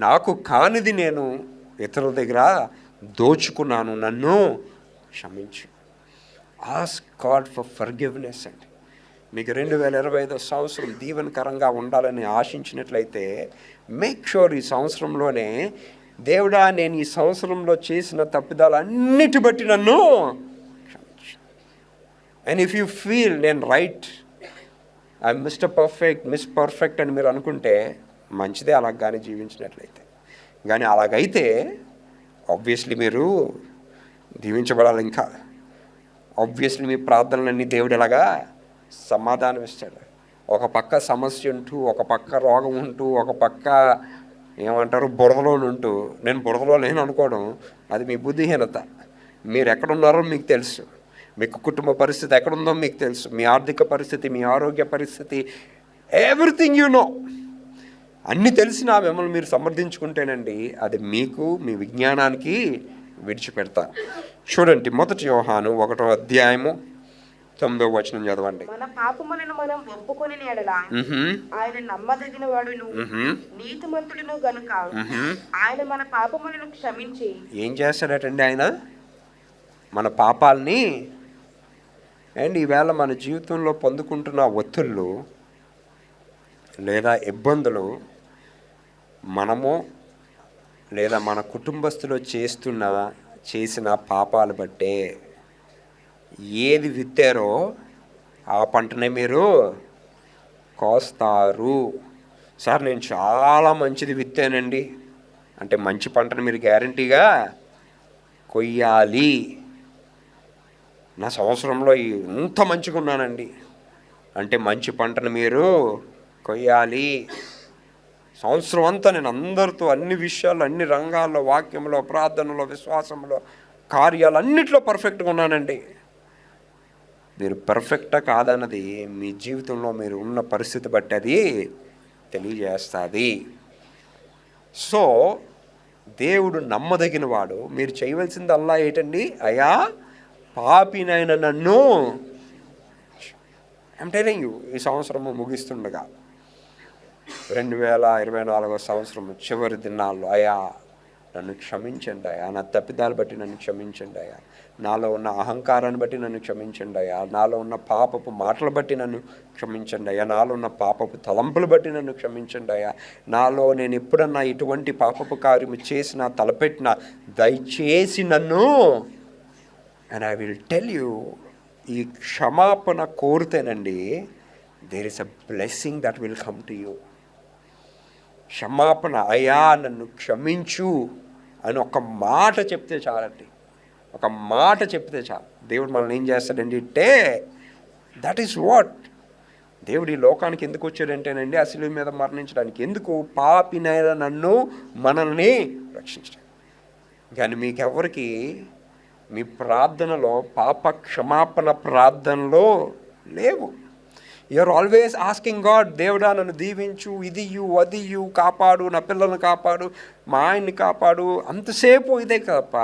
నాకు కానిది నేను ఇతరుల దగ్గర దోచుకున్నాను, నన్ను క్షమించు. ఆస్క్ గాడ్ ఫర్ ఫర్గివ్నెస్ అండి. మీకు 2025 సంవత్సరం దీవెనకరంగా ఉండాలని ఆశించినట్లయితే మేక్ షూర్ ఈ సంవత్సరంలోనే, దేవుడా నేను ఈ సంవత్సరంలో చేసిన తప్పిదాలు అన్నిటి బట్టి నన్ను క్షమించు. అండ్ ఇఫ్ యూ ఫీల్ నేను right, I mister perfect, miss perfect అని మీరు అనుకుంటే మంచిదే, అలాగ కానీ జీవించినట్లయితే. కానీ అలాగైతే ఆబ్వియస్లీ మీరు దీవించబడాలి. ఇంకా ఆబ్వియస్లీ మీ ప్రార్థనలన్నీ దేవుడు ఎలాగా సమాధానం ఇస్తాడు. ఒక పక్క సమస్య ఉంటూ, ఒక పక్క రోగం ఉంటూ, ఒక పక్క ఏమంటారు బురదలోనుంటూ, నేను బురదలో లేను అనుకోవడం అది మీ బుద్ధిహీనత. మీరు ఎక్కడున్నారో మీకు తెలుసు, మీకు కుటుంబ పరిస్థితి ఎక్కడుందో మీకు తెలుసు, మీ ఆర్థిక పరిస్థితి, మీ ఆరోగ్య పరిస్థితి, ఎవ్రీథింగ్ యు నో. అన్నీ తెలిసినా మిమ్మల్ని మీరు సమర్థించుకుంటేనండి అది మీకు, మీ విజ్ఞానానికి విడిచిపెడతారు. చూడండి, 1 యోహాను 1వ అధ్యాయము 9వ వచనం చదవండి. మన పాపములను మనం ఒప్పుకొని ఎడల ఆయన నమ్మదగిన వాడును నీతిమంతుడును గనుక ఆయన మన పాపములను క్షమించి ఏం చేస్తాడటండి ఆయన? మన పాపాలని. అండ్ ఈవేళ మన జీవితంలో పొందుకుంటున్న ఒత్తిళ్ళు లేదా ఇబ్బందులు మనము లేదా మన కుటుంబస్తులు చేసిన పాపాలు బట్టే. ఏది విత్తారో ఆ పంటనే మీరు కోస్తారు. సార్ నేను చాలా మంచిది విత్తానండి అంటే మంచి పంటను మీరు గ్యారంటీగా కొయ్యాలి. నా సంవత్సరంలో ఇంత మంచిగా ఉన్నానండి అంటే మంచి పంటను మీరు కొయ్యాలి. సంవత్సరం అంతా నేను అందరితో అన్ని విషయాల్లో, అన్ని రంగాల్లో, వాక్యంలో, ప్రార్థనలో, విశ్వాసంలో, కార్యాలు అన్నిట్లో పర్ఫెక్ట్గా ఉన్నానండి. మీరు పర్ఫెక్టా కాదన్నది మీ జీవితంలో మీరు ఉన్న పరిస్థితి బట్టి అది తెలియజేస్తుంది. సో దేవుడు నమ్మదగిన వాడు. మీరు చేయవలసిందల్లా ఏంటండి? అయా పాపినైన నన్ను, ఐమ్ టెల్లింగ్ యూ, ఈ సంవత్సరము ముగిస్తుండగా 2024వ సంవత్సరం చివరి దినాల్లో అయా నన్ను క్షమించండి అయ్యా, నా తప్పిదాలు బట్టి నన్ను క్షమించండి అయ్యా, నాలో ఉన్న అహంకారాన్ని బట్టి నన్ను క్షమించండి అయ్యా, నాలో ఉన్న పాపపు మాటలు బట్టి నన్ను క్షమించండి అయ్యా, నాలో ఉన్న పాపపు తలంపులు బట్టి నన్ను క్షమించండి అయ్యా, నాలో నేను ఎప్పుడన్నా ఇటువంటి పాపపు కార్యము చేసినా తలపెట్టినా దయచేసి నన్ను. And I will tell you, ఈ క్షమాపణ కోరితేనండి there is a blessing that will come to you. క్షమాపణ, అయ్యా నన్ను క్షమించు అని ఒక మాట చెప్తే చాలండి, ఒక మాట చెప్తే చాలు. దేవుడు మనల్ని ఏం చేస్తాడండి అంటే, దట్ ఈస్ వాట్. దేవుడు ఈ లోకానికి ఎందుకు వచ్చాడంటేనండి ఆ శిలువ మీద మరణించడానికి. ఎందుకు? పాపినైన నన్ను, మనల్ని రక్షించడానికి. కానీ మీకెవరికి మీ ప్రార్థనలో పాప క్షమాపణ ప్రార్థనలో లేవు. యూఆర్ ఆల్వేస్ ఆస్కింగ్ గాడ్, దేవుడా నన్ను దీవించు, ఇది యు, అది యు, కాపాడు, నా పిల్లల్ని కాపాడు, మా ఆయన్ని కాపాడు, అంతసేపు ఇదే తప్ప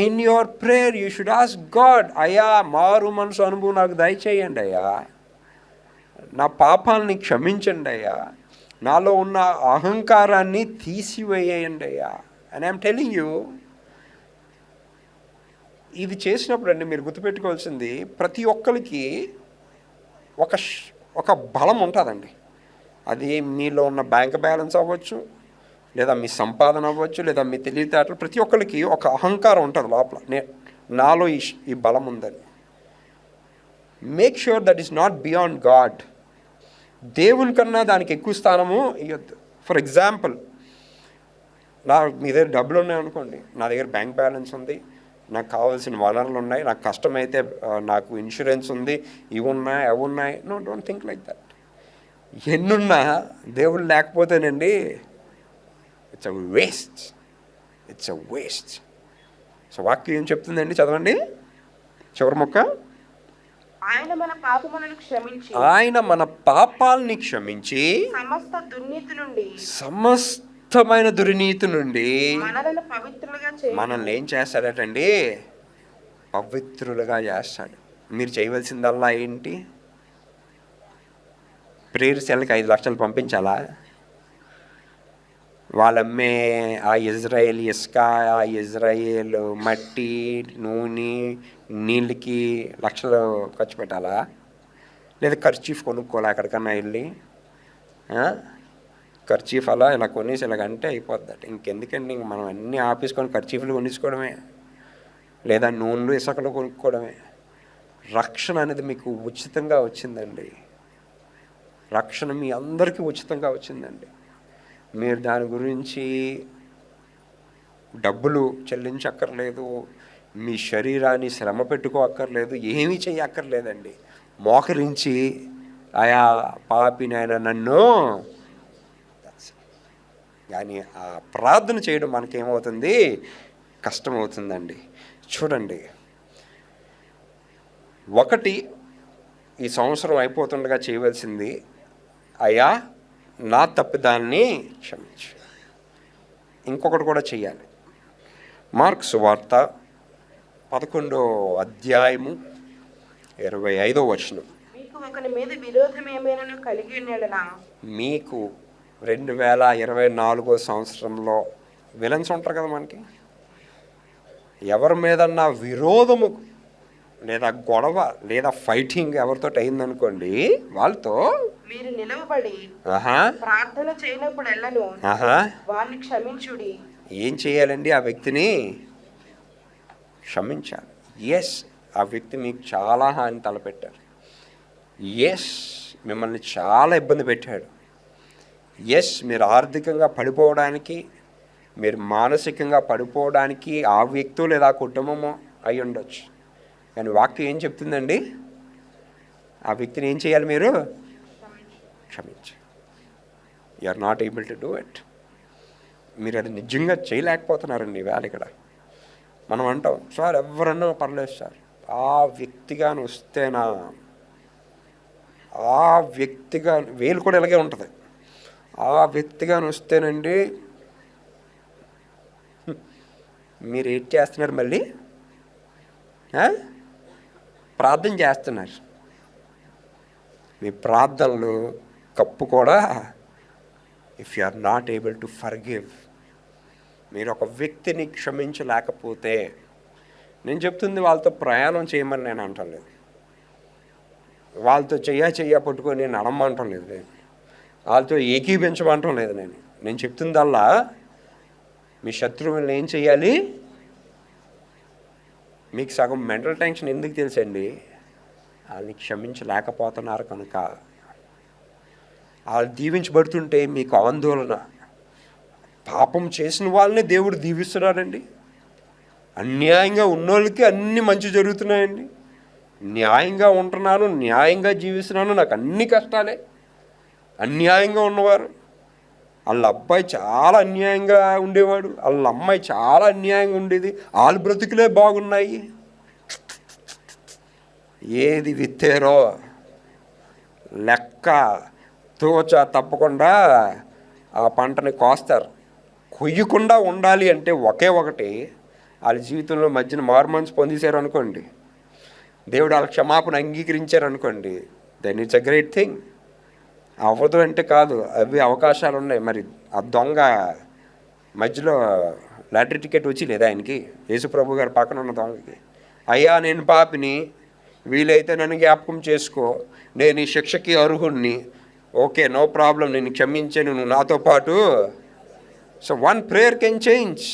in your prayer you should ask God, అయ్యా మారు మనసు అనుభవం నాకు దయచేయండి అయ్యా, నా పాపాలని క్షమించండి అయ్యా, నాలో ఉన్న అహంకారాన్ని తీసివేయండి అయ్యా. అండ్ ఐఎమ్ టెలింగ్ యూ, ఇది చేసినప్పుడు అండి మీరు గుర్తుపెట్టుకోవాల్సింది, ప్రతి ఒక్కరికి ఒక బలం ఉంటుందండి. అది మీలో ఉన్న బ్యాంక్ బ్యాలెన్స్ అవ్వచ్చు, లేదా మీ సంపాదన అవ్వచ్చు, లేదా మీ తెలివితేటలు. ప్రతి ఒక్కరికి ఒక అహంకారం ఉంటుంది లోపల, నాలో ఈ బలం ఉందని. Make sure that is not beyond God. దేవుని కన్నా దానికి ఎక్కువ స్థానము ఇవ్వద్దు. ఫర్ ఎగ్జాంపుల్, మీ దగ్గర డబ్బులు ఉన్నాయనుకోండి, నా దగ్గర బ్యాంక్ బ్యాలెన్స్ ఉంది, నాకు కావాల్సిన వనరులు ఉన్నాయి, నాకు కష్టమైతే నాకు ఇన్సూరెన్స్ ఉంది, ఇవి ఉన్నాయి అవి ఉన్నాయి. No, don't think like that. ఎన్నున్నా దేవుడు లేకపోతేనండి it's a waste. It's a waste. So వాక్యం ఏం చెప్తుందండి, చదవండి చివరి మొక్క. ఆయన మన పాపములను క్షమించి, ఆయన మన పాపాలని క్షమించి సమస్త దుర్నీతి నుండి, సమస్తమైన దుర్నీతి నుండి మనలను పవిత్రులుగా చేయును. మనల్ని ఏం చేస్తాడటండి? పవిత్రులుగా చేస్తాడు. మీరు చేయవలసిందల్లా ఏంటి? ప్రేయర్ సెల్కి 5 లక్షలు పంపించాలా? వాళ్ళమ్మే ఆ ఇజ్రాయేల్ ఇసుక, ఆ ఇజ్రాయేల్ మట్టి, నూనె, నీళ్ళకి లక్షలు ఖర్చు పెట్టాలా? లేదా కర్చీఫ్ కొనుక్కోవాలి ఎక్కడికన్నా వెళ్ళి? కర్చీఫ్ అలా ఇలా కొనేసి ఇలాగంటే అయిపోద్ది. ఇంకెందుకండి, మనం అన్నీ ఆపేసుకొని కర్చీఫ్లు కొనేసుకోవడమే, లేదా నూనెలు ఇసుకలు కొనుక్కోవడమే. రక్షణ అనేది మీకు ఉచితంగా వచ్చిందండి. రక్షణ మీ అందరికీ ఉచితంగా వచ్చిందండి. మీరు దాని గురించి డబ్బులు చెల్లించక్కర్లేదు, మీ శరీరాన్ని శ్రమ పెట్టుకోక్కర్లేదు, ఏమీ చేయక్కర్లేదండి. మోకరించి ఆయా పాపినైనా నన్ను, కానీ ఆ ప్రార్థన చేయడం మనకేమవుతుంది? కష్టమవుతుందండి. చూడండి, ఒకటి ఈ సంవత్సరం అయిపోతుండగా చేయవలసింది, అయ్యా నా తప్పిదాన్ని క్షమించు. ఇంకొకటి కూడా చెయ్యాలి. మార్కు సువార్త 11వ అధ్యాయము 25వ వచనం. మీకు ఒకని మీద విరోధం ఏమైనా కలిగి ఉన్నడనా, మీకు 2024 సంవత్సరంలో విలన్స్ ఉంటారు కదా మనకి, ఎవరి మీదన్నా విరోధము లేదా గొడవ లేదా ఫైటింగ్ ఎవరితో అయిందనుకోండి, వాళ్ళతో మీరు నిలవబడి ప్రార్థన చేయనప్పుడు ఎల్లను వారిని క్షమించుడి. ఏం చేయాలండి? ఆ వ్యక్తిని క్షమించాలి. ఎస్, ఆ వ్యక్తి మీకు చాలా హాని తలపెట్టారు. ఎస్, మిమ్మల్ని చాలా ఇబ్బంది పెట్టాడు. ఎస్, మీరు ఆర్థికంగా పడిపోవడానికి, మీరు మానసికంగా పడిపోవడానికి ఆ వ్యక్తి లేదా కుటుంబమో అయి ఉండొచ్చు. కానీ వాక్యం ఏం చెప్తుందండి? ఆ వ్యక్తిని ఏం చేయాలి? మీరు క్షమించాలి. You are not able to do it. మీరు అది నిజంగా చేయలేకపోతున్నారండి వేళ. ఇక్కడ మనం అంటాం, సార్ ఎవరన్నా పర్లేదు సార్, ఆ వ్యక్తిగాని వస్తేనా, ఆ వ్యక్తిగా వేలు కూడా ఇలాగే ఉంటుంది, ఆ వ్యక్తిగాని వస్తేనండి. మీరు ఏం చేస్తున్నారు? మళ్ళీ ప్రార్థన చేస్తున్నారు. మీ ప్రార్థనలు కప్పు కూడా, if you are not able to forgive, మీరు ఒక వ్యక్తిని క్షమించలేకపోతే, నేను చెప్తుంది వాళ్ళతో ప్రయాణం చేయమని నేను అంటలేదు, వాళ్ళతో చెయ్య పట్టుకొని నేను నడమంటం లేదు, నేను వాళ్ళతో ఏకీభించమంటం లేదు. నేను చెప్తుందల్లా మీ శత్రువులను ఏం చెయ్యాలి? మీకు సగం మెంటల్ టెన్షన్ ఎందుకు తెలుసండి? వాళ్ళని క్షమించలేకపోతున్నారు కనుక. వాళ్ళు దీవించబడుతుంటే మీకు ఆందోళన. పాపం చేసిన వాళ్ళని దేవుడు దీవిస్తున్నాడండి. అన్యాయంగా ఉన్నోళ్ళకి అన్ని మంచి జరుగుతున్నాయండి. న్యాయంగా ఉంటున్నాను, న్యాయంగా జీవిస్తున్నాను, నాకు అన్ని కష్టాలే. అన్యాయంగా ఉన్నవారు, వాళ్ళ అబ్బాయి చాలా అన్యాయంగా ఉండేవాడు, వాళ్ళ అమ్మాయి చాలా అన్యాయంగా ఉండేది, వాళ్ళ బ్రతుకులే బాగున్నాయి. ఏది విత్తేరో లెక్క తోచ తప్పకుండా ఆ పంటని కోస్తారు. కొయ్యకుండా ఉండాలి అంటే ఒకే ఒకటి, వాళ్ళ జీవితంలో మధ్యన మార్మన్స్ పొందేశారు అనుకోండి, దేవుడు వాళ్ళ క్షమాపణ అంగీకరించారు అనుకోండి, then it's a great thing. అవ్వదు అంటే కాదు, అవి అవకాశాలు ఉన్నాయి. మరి ఆ దొంగ మధ్యలో లాటరీ టికెట్ వచ్చి లేదా ఆయనకి, యేసుప్రభు గారి పక్కన ఉన్న దొంగకి, అయ్యా నేను పాపిని, వీలైతే నన్ను జ్ఞాపకం చేసుకో, నేను ఈ శిక్షకి అర్హుణ్ణి, ఓకే నో ప్రాబ్లం, నేను క్షమించాను, నువ్వు నాతో పాటు. So one prayer can change.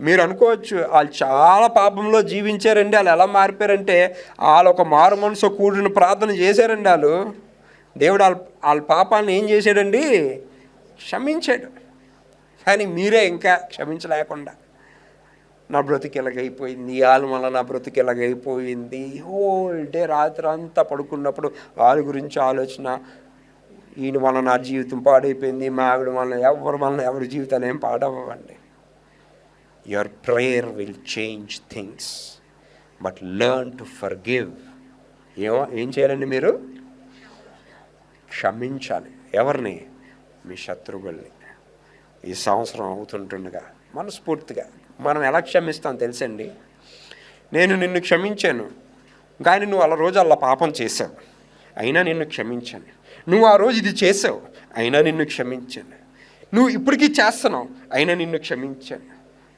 మీరు అనుకోవచ్చు వాళ్ళు చాలా పాపంలో జీవించారండి, వాళ్ళు ఎలా మారిపోయారంటే వాళ్ళు ఒక మారు మనసు కూడిన ప్రార్థన చేశారండి. దేవుడు వాళ్ళ పాపాలను ఏం చేశాడండి, క్షమించాడు. కానీ మీరే ఇంకా క్షమించలేకుండా నా బ్రతుకు ఎలాగైపోయింది, వాళ్ళ వల్ల నా బ్రతుకు ఎలాగైపోయింది, హోల్ డే రాత్రి అంతా పడుకున్నప్పుడు వాళ్ళ గురించి ఆలోచన, ఈయన వల్ల నా జీవితం పాడైపోయింది, మా ఆవిడ వల్ల ఎవరి జీవితాలు ఏం పాడవ్వండి. Your prayer will change things, but learn to forgive. ఏం చేయాలండి మీరు? క్షమించాలి. ఎవరిని? మీ శత్రువుల్ని. ఈ సంవత్సరం అవుతుంటుండగా మనస్ఫూర్తిగా మనం ఎలా క్షమిస్తాం తెలుసండి? నేను నిన్ను క్షమించాను, కానీ నువ్వు అలా రోజు అలా పాపం చేసావు, అయినా నిన్ను క్షమించాను. నువ్వు ఆ రోజు ఇది చేసావు, అయినా నిన్ను క్షమించాను. నువ్వు ఇప్పటికీ చేస్తున్నావు, అయినా నిన్ను క్షమించాను.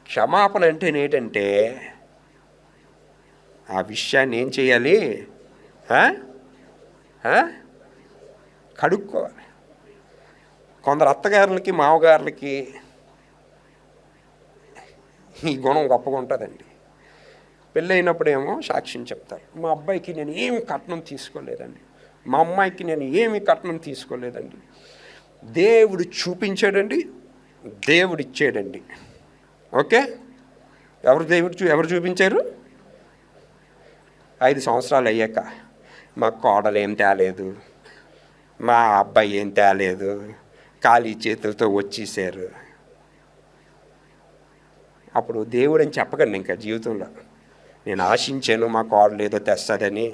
క్షమాపణ అంటే ఏంటంటే ఆ విషయాన్ని ఏం చేయాలి? కడుక్కోవాలి. కొందరు అత్తగారులకి మామగారులకి ఈ గుణం గొప్పగా ఉంటుందండి. పెళ్ళైనప్పుడేమో సాక్ష్యం చెప్తారు, మా అబ్బాయికి నేను ఏమి కట్నం తీసుకోలేదండి, మా అమ్మాయికి నేను ఏమి కట్నం తీసుకోలేదండి. దేవుడు చూపించాడండి, దేవుడు ఇచ్చాడండి. ఓకే, ఎవరు చూపించారు? 5 సంవత్సరాలు అయ్యాక మా కోడలు ఏం తేలేదు, మా అబ్బాయి ఏం తేలేదు, ఖాళీ చేతులతో వచ్చేసారు. అప్పుడు దేవుడు అని చెప్పకండి ఇంకా జీవితంలో. నేను ఆశించాను మా కోడలు ఏదో తెస్తుందని,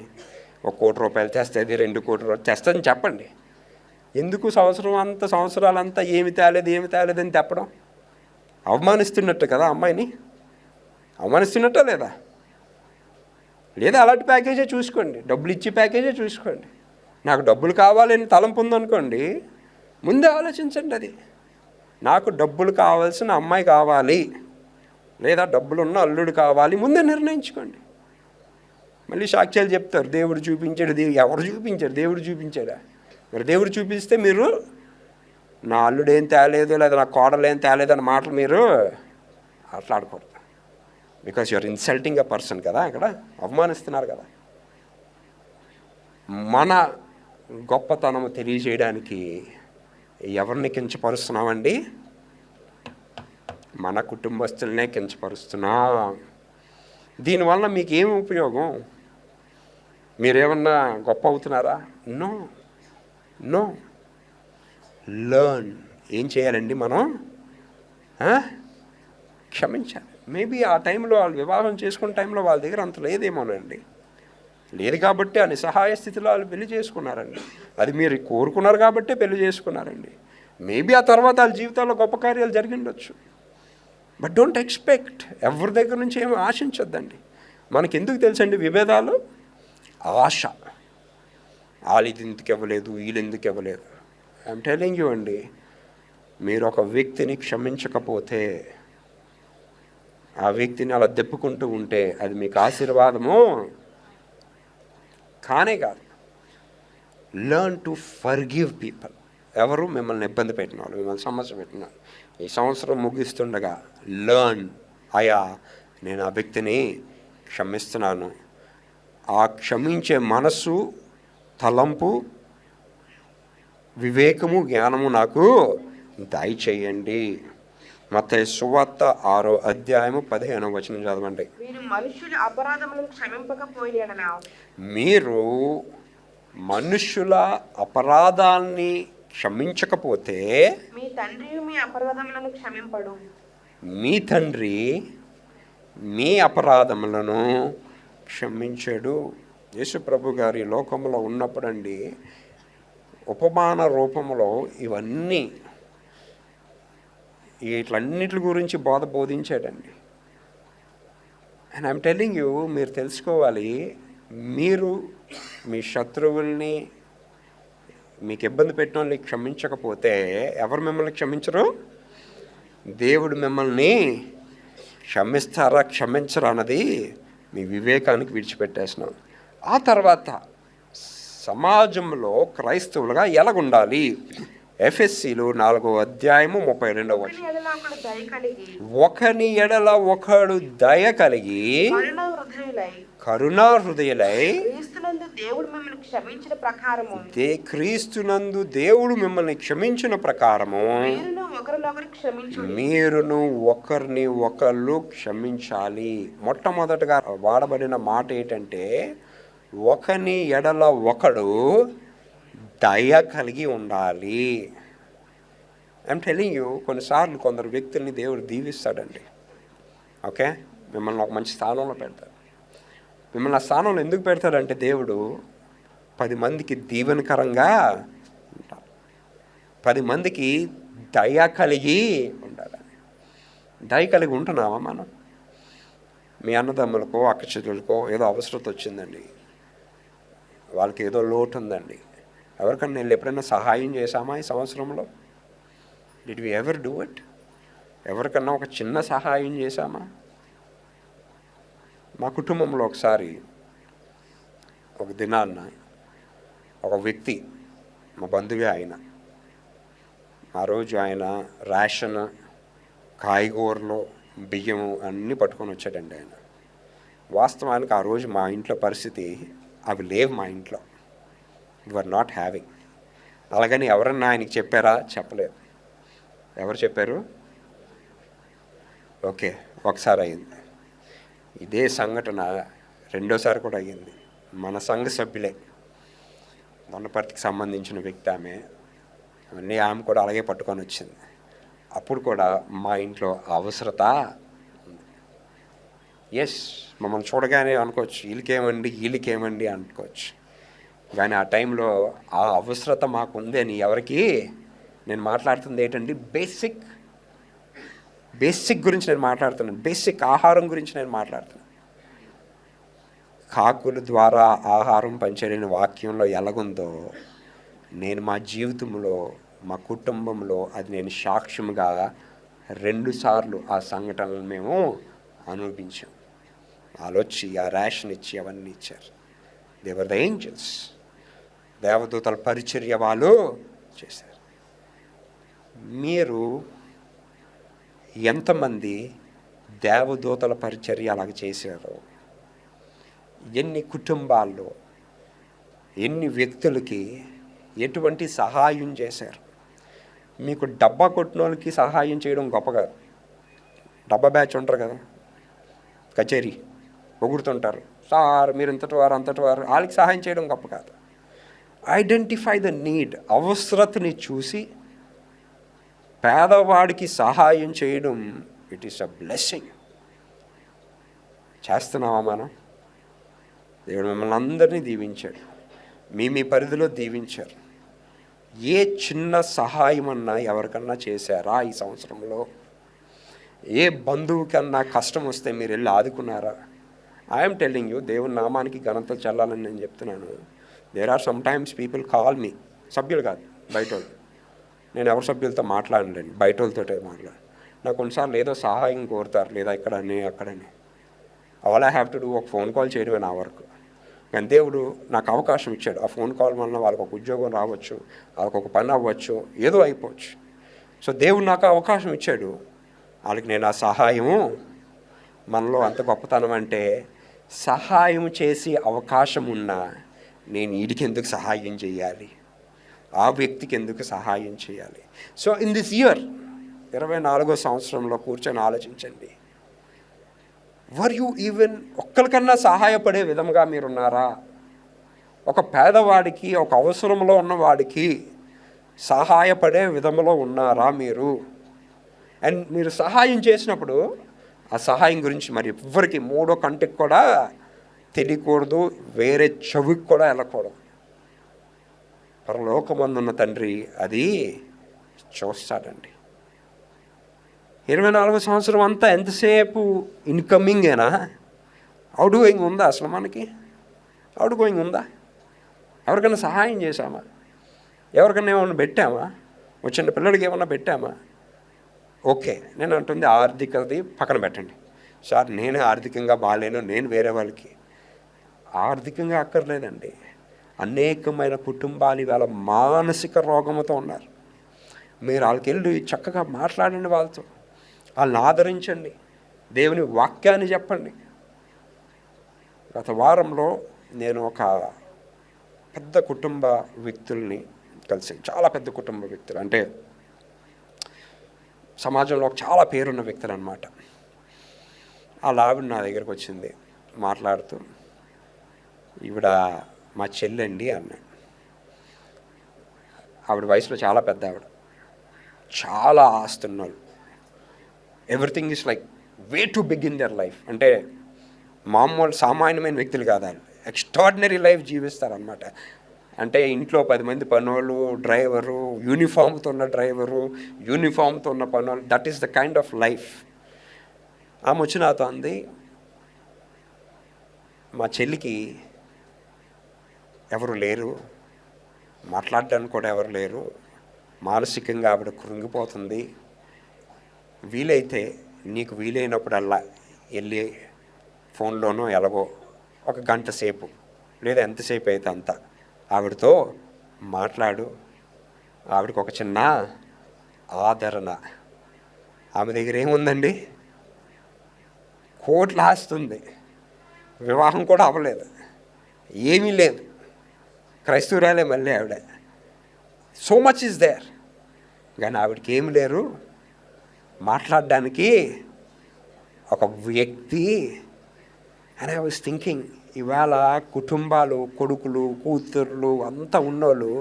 1 కోటి రూపాయలు తెస్తుంది, 2 కోట్ల రూపాయలు తెస్తుందని చెప్పండి. ఎందుకు సంవత్సరాలంతా ఏమి తేలేదని చెప్పడం? అవమానిస్తున్నట్టు కదా అమ్మాయిని, అవమానిస్తున్నట్టా లేదా? అలాంటి ప్యాకేజే చూసుకోండి, డబ్బులు ఇచ్చి ప్యాకేజే చూసుకోండి. నాకు డబ్బులు కావాలని తలంపు ఉందనుకోండి, ముందే ఆలోచించండి. అది నాకు డబ్బులు కావాల్సిన అమ్మాయి కావాలి, లేదా డబ్బులున్న అల్లుడు కావాలి, ముందే నిర్ణయించుకోండి. మళ్ళీ సాక్ష్యాలు చెప్తారు, దేవుడు చూపించాడు. ఎవరు చూపించారు? దేవుడు చూపించాడా? మరి దేవుడు చూపిస్తే మీరు నా అల్లుడు ఏం తేలేదు, లేదా నా కోడలు ఏం తేలేదు అన్న మాటలు మీరు మాట్లాడకూడదు. Because you're insulting a person కదా, అక్కడ అవమానిస్తున్నారు కదా. మన గొప్పతనం తెలియజేయడానికి ఎవరిని కించపరుస్తున్నామండి? మన కుటుంబస్తులనే కించపరుస్తున్నాం. దీనివల్ల మీకు ఏమి ఉపయోగం? మీరేమన్నా గొప్ప అవుతున్నారా? నో. లర్న్. ఏం చేయాలండి మనం? క్షమించాలి. మేబీ ఆ టైంలో వాళ్ళు వివాహం చేసుకున్న టైంలో వాళ్ళ దగ్గర అంత లేదేమోనండి, లేదు కాబట్టి ఆ నిస్సహాయ స్థితిలో వాళ్ళు పెళ్లి చేసుకున్నారండి. అది మీరు కోరుకున్నారు కాబట్టే పెళ్లి చేసుకున్నారండి. మేబీ ఆ తర్వాత వాళ్ళ జీవితాల్లో గొప్ప కార్యాలు జరిగిండొచ్చు. బట్ డోంట్ ఎక్స్పెక్ట్, ఎవరి దగ్గర నుంచి ఏమి ఆశించొద్దండి. మనకి ఎందుకు తెలుసండి విభేదాలు? ఆశ. వాళ్ళు ఇది ఎందుకు ఇవ్వలేదు, వీళ్ళు ఎందుకు ఇవ్వలేదు. ఐఎమ్ టెల్లింగ్ యూ అండి, మీరు ఒక వ్యక్తిని క్షమించకపోతే, ఆ వ్యక్తిని అలా దెప్పుకుంటూ ఉంటే అది మీకు ఆశీర్వాదము కానే కాదు. Learn to forgive people. ఎవరు మిమ్మల్ని ఇబ్బంది పెట్టిన వాళ్ళు, మిమ్మల్ని సమస్య పెట్టిన వాళ్ళు, ఈ సంవత్సరం ముగిస్తుండగా లర్న్, అయ్యా నేను ఆ వ్యక్తిని క్షమిస్తున్నాను. ఆ క్షమించే మనస్సు, తలంపు, వివేకము, జ్ఞానము నాకు దయచేయండి. మత్తయి సువార్త 6వ అధ్యాయము 15వ వచనం చదవండి. మీరు మనుషుల అపరాధములను క్షమింపకపోయిన, మీరు మనుషుల అపరాధాన్ని క్షమించకపోతే మీ తండ్రి మీ అపరాధములను క్షమింపడు. మీ తండ్రి మీ అపరాధములను క్షమించడు. యేసు ప్రభు గారి లోకంలో ఉన్నప్పుడండి ఉపమాన రూపంలో ఇవన్నీ వీటన్నిటి గురించి బోధించాడండి. అండ్ ఐఎమ్ టెల్లింగ్ యూ, మీరు తెలుసుకోవాలి, మీరు మీ శత్రువుల్ని మీకు ఇబ్బంది పెట్టిన వాళ్ళని క్షమించకపోతే ఎవరు మిమ్మల్ని క్షమించరు? దేవుడు మిమ్మల్ని క్షమిస్తారా క్షమించరా అన్నది మీ వివేకానికి విడిచిపెట్టేసినాం. ఆ తర్వాత సమాజంలో క్రైస్తవులుగా ఎలాగుండాలి? ఎఫెస్సీలు 4:32. ఒకని ఎడల ఒకడు దయ కలిగి కరుణా హృదయులై క్రీస్తునందు దేవుడు మిమ్మల్ని క్షమించిన ప్రకారము మీరును ఒకరిని ఒకళ్ళు క్షమించాలి. మొట్టమొదటగా వాడబడిన మాట ఏంటంటే ఒకని ఎడల ఒకడు దయ కలిగి ఉండాలి. ఐఎమ్ టెల్లింగ్ యూ, కొన్నిసార్లు కొందరు వ్యక్తుల్ని దేవుడు దీవిస్తాడండి. ఓకే, మిమ్మల్ని ఒక మంచి స్థానంలో పెడతాడు. మిమ్మల్ని ఆ స్థానంలో ఎందుకు పెడతాడంటే దేవుడు 10 మందికి దీవెనకరంగా ఉంటారు, 10 మందికి దయ కలిగి ఉండాలని. దయ కలిగి ఉంటున్నావా మనం? మీ అన్నదమ్ములకో అక్క చెల్లెలకో ఏదో అవసరత వచ్చిందండి, వాళ్ళకి ఏదో లోటు ఉందండి, ఎవరికన్నా వెళ్ళి ఎప్పుడైనా సహాయం చేశామా ఈ సంవత్సరంలో? Did we ever do it? ఎవరికన్నా ఒక చిన్న సహాయం చేశామా? మా కుటుంబంలో ఒకసారి ఒక దినాన్న ఒక వ్యక్తి, మా బంధువే ఆయన, ఆ రోజు ఆయన రేషన్, కాయగూరలు, బియ్యము అన్నీ పట్టుకొని వచ్చాడండి. ఆయన వాస్తవానికి ఆ రోజు మా ఇంట్లో పరిస్థితి అవి లేవు. మా ఇంట్లో ఆర్ నాట్ హ్యావింగ్. అలాగని ఎవరన్నా ఆయనకి చెప్పారా? చెప్పలేదు. ఎవరు చెప్పారు? ఓకే, ఒకసారి అయింది. ఇదే సంఘటన రెండోసారి కూడా అయ్యింది. మన సంఘ సభ్యులే, దొన్నపర్తికి సంబంధించిన వ్యక్తి ఆమె, అవన్నీ ఆమె కూడా అలాగే పట్టుకొని వచ్చింది. అప్పుడు కూడా మా ఇంట్లో అవసరత ఉంది. ఎస్, మమ్మల్ని చూడగానే అనుకోవచ్చు వీళ్ళకేమండి అనుకోవచ్చు, కానీ ఆ టైంలో ఆ అవసరత మాకు ఉంది అని ఎవరికి నేను మాట్లాడుతుంది ఏంటండి? బేసిక్ గురించి నేను మాట్లాడుతున్నాను. బేసిక్ ఆహారం గురించి నేను మాట్లాడుతున్నాను. కాకుల ద్వారా ఆహారం పంచలేని వాక్యంలో ఎలాగుందో నేను మా జీవితంలో, మా కుటుంబంలో అది నేను సాక్ష్యంగా 2 సార్లు ఆ సంఘటనలు మేము అనుభవించాం. వాళ్ళు వచ్చి ఆ రేషన్ ఇచ్చి అవన్నీ ఇచ్చారు. They were the angels. దేవదూతల పరిచర్య వాళ్ళు చేశారు. మీరు ఎంతమంది దేవదూతల పరిచర్య అలాగ చేశారో, ఎన్ని కుటుంబాల్లో, ఎన్ని వ్యక్తులకి ఎటువంటి సహాయం చేశారు? మీకు డబ్బా కొట్టిన వాళ్ళకి సహాయం చేయడం గొప్ప కాదు. డబ్బా బ్యాచ్ ఉంటారు కదా, కచేరీ పొగుడుతుంటారు, సార్ మీరు ఇంతటి వారు అంతటి వారు, వాళ్ళకి సహాయం చేయడం గొప్ప కాదు. ఐడెంటిఫై ద నీడ్, అవసరతని చూసి పేదవాడికి సహాయం చేయడం, ఇట్ ఈస్ అ బ్లెస్సింగ్. చేస్తున్నావా మనం? దేవుడు మిమ్మల్ని అందరినీ దీవించాడు, మీ పరిధిలో దీవించారు. ఏ చిన్న సహాయం అన్నా ఎవరికన్నా చేశారా ఈ సంవత్సరంలో? ఏ బంధువుకన్నా కష్టం వస్తే మీరు వెళ్ళి ఆదుకున్నారా? ఐఎమ్ టెల్లింగ్ యూ, దేవుని నామానికి ఘనతలు చెల్లాలని నేను చెప్తున్నాను. There are sometimes people call me, సభ్యులు కాదు బయట వాళ్ళు, నేను ఎవరి సభ్యులతో మాట్లాడలేను, బయట వాళ్ళతో మాట్లాడు. నాకు కొన్నిసార్లు ఏదో సహాయం కోరుతారు, లేదా ఇక్కడని అక్కడని. All I have to do ఒక ఫోన్ కాల్ చేయడమే నా వరకు. కానీ దేవుడు నాకు అవకాశం ఇచ్చాడు. ఆ ఫోన్ కాల్ వలన వాళ్ళకి ఒక ఉద్యోగం రావచ్చు, వాళ్ళకి ఒక పని అవ్వచ్చు, ఏదో అయిపోవచ్చు. సో దేవుడు నాకు అవకాశం ఇచ్చాడు, వాళ్ళకి నేను ఆ సహాయము. మనలో అంత గొప్పతనం అంటే సహాయం చేసే అవకాశం ఉన్నా నేను వీడికి ఎందుకు సహాయం చేయాలి, ఆ వ్యక్తికి ఎందుకు సహాయం చేయాలి? సో ఇన్ దిస్ ఇయర్ 24వ సంవత్సరంలో కూర్చొని ఆలోచించండి. వర్ యూ ఈవెన్ ఒక్కరికన్నా సహాయపడే విధంగా మీరున్నారా? ఒక పేదవాడికి, ఒక అవసరంలో ఉన్నవాడికి సహాయపడే విధంలో ఉన్నారా మీరు? అండ్ మీరు సహాయం చేసినప్పుడు ఆ సహాయం గురించి మరి ఎవ్వరికి, మూడో కంటికి కూడా తెలియకూడదు, వేరే చెవికి కూడా వెళ్ళకూడదు. పరలోకమందున్న తండ్రి అది చూస్తాడండి. 24వ సంవత్సరం అంతా ఎంతసేపు ఇన్కమింగేనా? అవుట్ గోయింగ్ ఉందా అసలు? మనకి అవుట్ గోయింగ్ ఉందా? ఎవరికైనా సహాయం చేశామా? ఎవరికైనా ఏమన్నా పెట్టామా? చిన్న పిల్లడికి ఏమన్నా పెట్టామా? ఓకే, నేను అంటుంది ఆర్థికది పక్కన పెట్టండి సార్, నేనే ఆర్థికంగా బాగాలేను, నేను వేరే వాళ్ళకి ఆర్థికంగా అక్కర్లేదండి. అనేకమైన కుటుంబాలు ఇవాళ మానసిక రోగంతో ఉన్నారు. మీరు వాళ్ళకి వెళ్ళి చక్కగా మాట్లాడండి, వాళ్ళతో వాళ్ళని ఆదరించండి, దేవుని వాక్యాన్ని చెప్పండి. గత వారంలో నేను ఒక పెద్ద కుటుంబ వ్యక్తుల్ని కలిసి, చాలా పెద్ద కుటుంబ వ్యక్తులు అంటే సమాజంలో చాలా పేరున్న వ్యక్తులు అనమాట. ఆ ఆవిడ నా దగ్గరికి వచ్చింది మాట్లాడుతూ, ఈవిడ మా చెల్లండి అన్న. ఆవిడ వయసులో చాలా పెద్ద ఆవిడ, చాలా ఆస్తున్నారు, everything is like way too big in their life. అంటే మామూలు సామాన్యమైన వ్యక్తులు కాదు, వాళ్ళు ఎక్స్ట్రాడినరీ లైఫ్ జీవిస్తారనమాట. అంటే ఇంట్లో 10 మంది పనోళ్ళు, డ్రైవరు, యూనిఫామ్తో ఉన్న డ్రైవరు, యూనిఫామ్తో ఉన్న పనోళ్ళు, that is the kind of life. ఆమె వచ్చి నాతో అంది, మా చెల్లికి ఎవరు లేరు, మాట్లాడడానికి కూడా ఎవరు లేరు, మానసికంగా ఆవిడ కృంగిపోతుంది, వీలైతే నీకు వీలైనప్పుడల్లా వెళ్ళి ఫోన్లోనో ఎలాగో 1 గంట సేపు లేదా ఎంతసేపు అయితే అంత ఆవిడతో మాట్లాడు, ఆవిడకి ఒక చిన్న ఆదరణ. ఆమె దగ్గర ఏముందండి? కోట్లు ఆస్తుంది, వివాహం కూడా అవ్వలేదు, ఏమీ లేదు, క్రైస్తవురాలే మళ్ళీ ఆవిడ. సో మచ్ ఈజ్ దేర్, కానీ ఆవిడకి ఏమి లేరు మాట్లాడడానికి ఒక వ్యక్తి. అండ్ ఐ వాజ్ థింకింగ్, ఇవాళ కుటుంబాలు, కొడుకులు, కూతుర్లు అంతా ఉన్నోళ్ళు,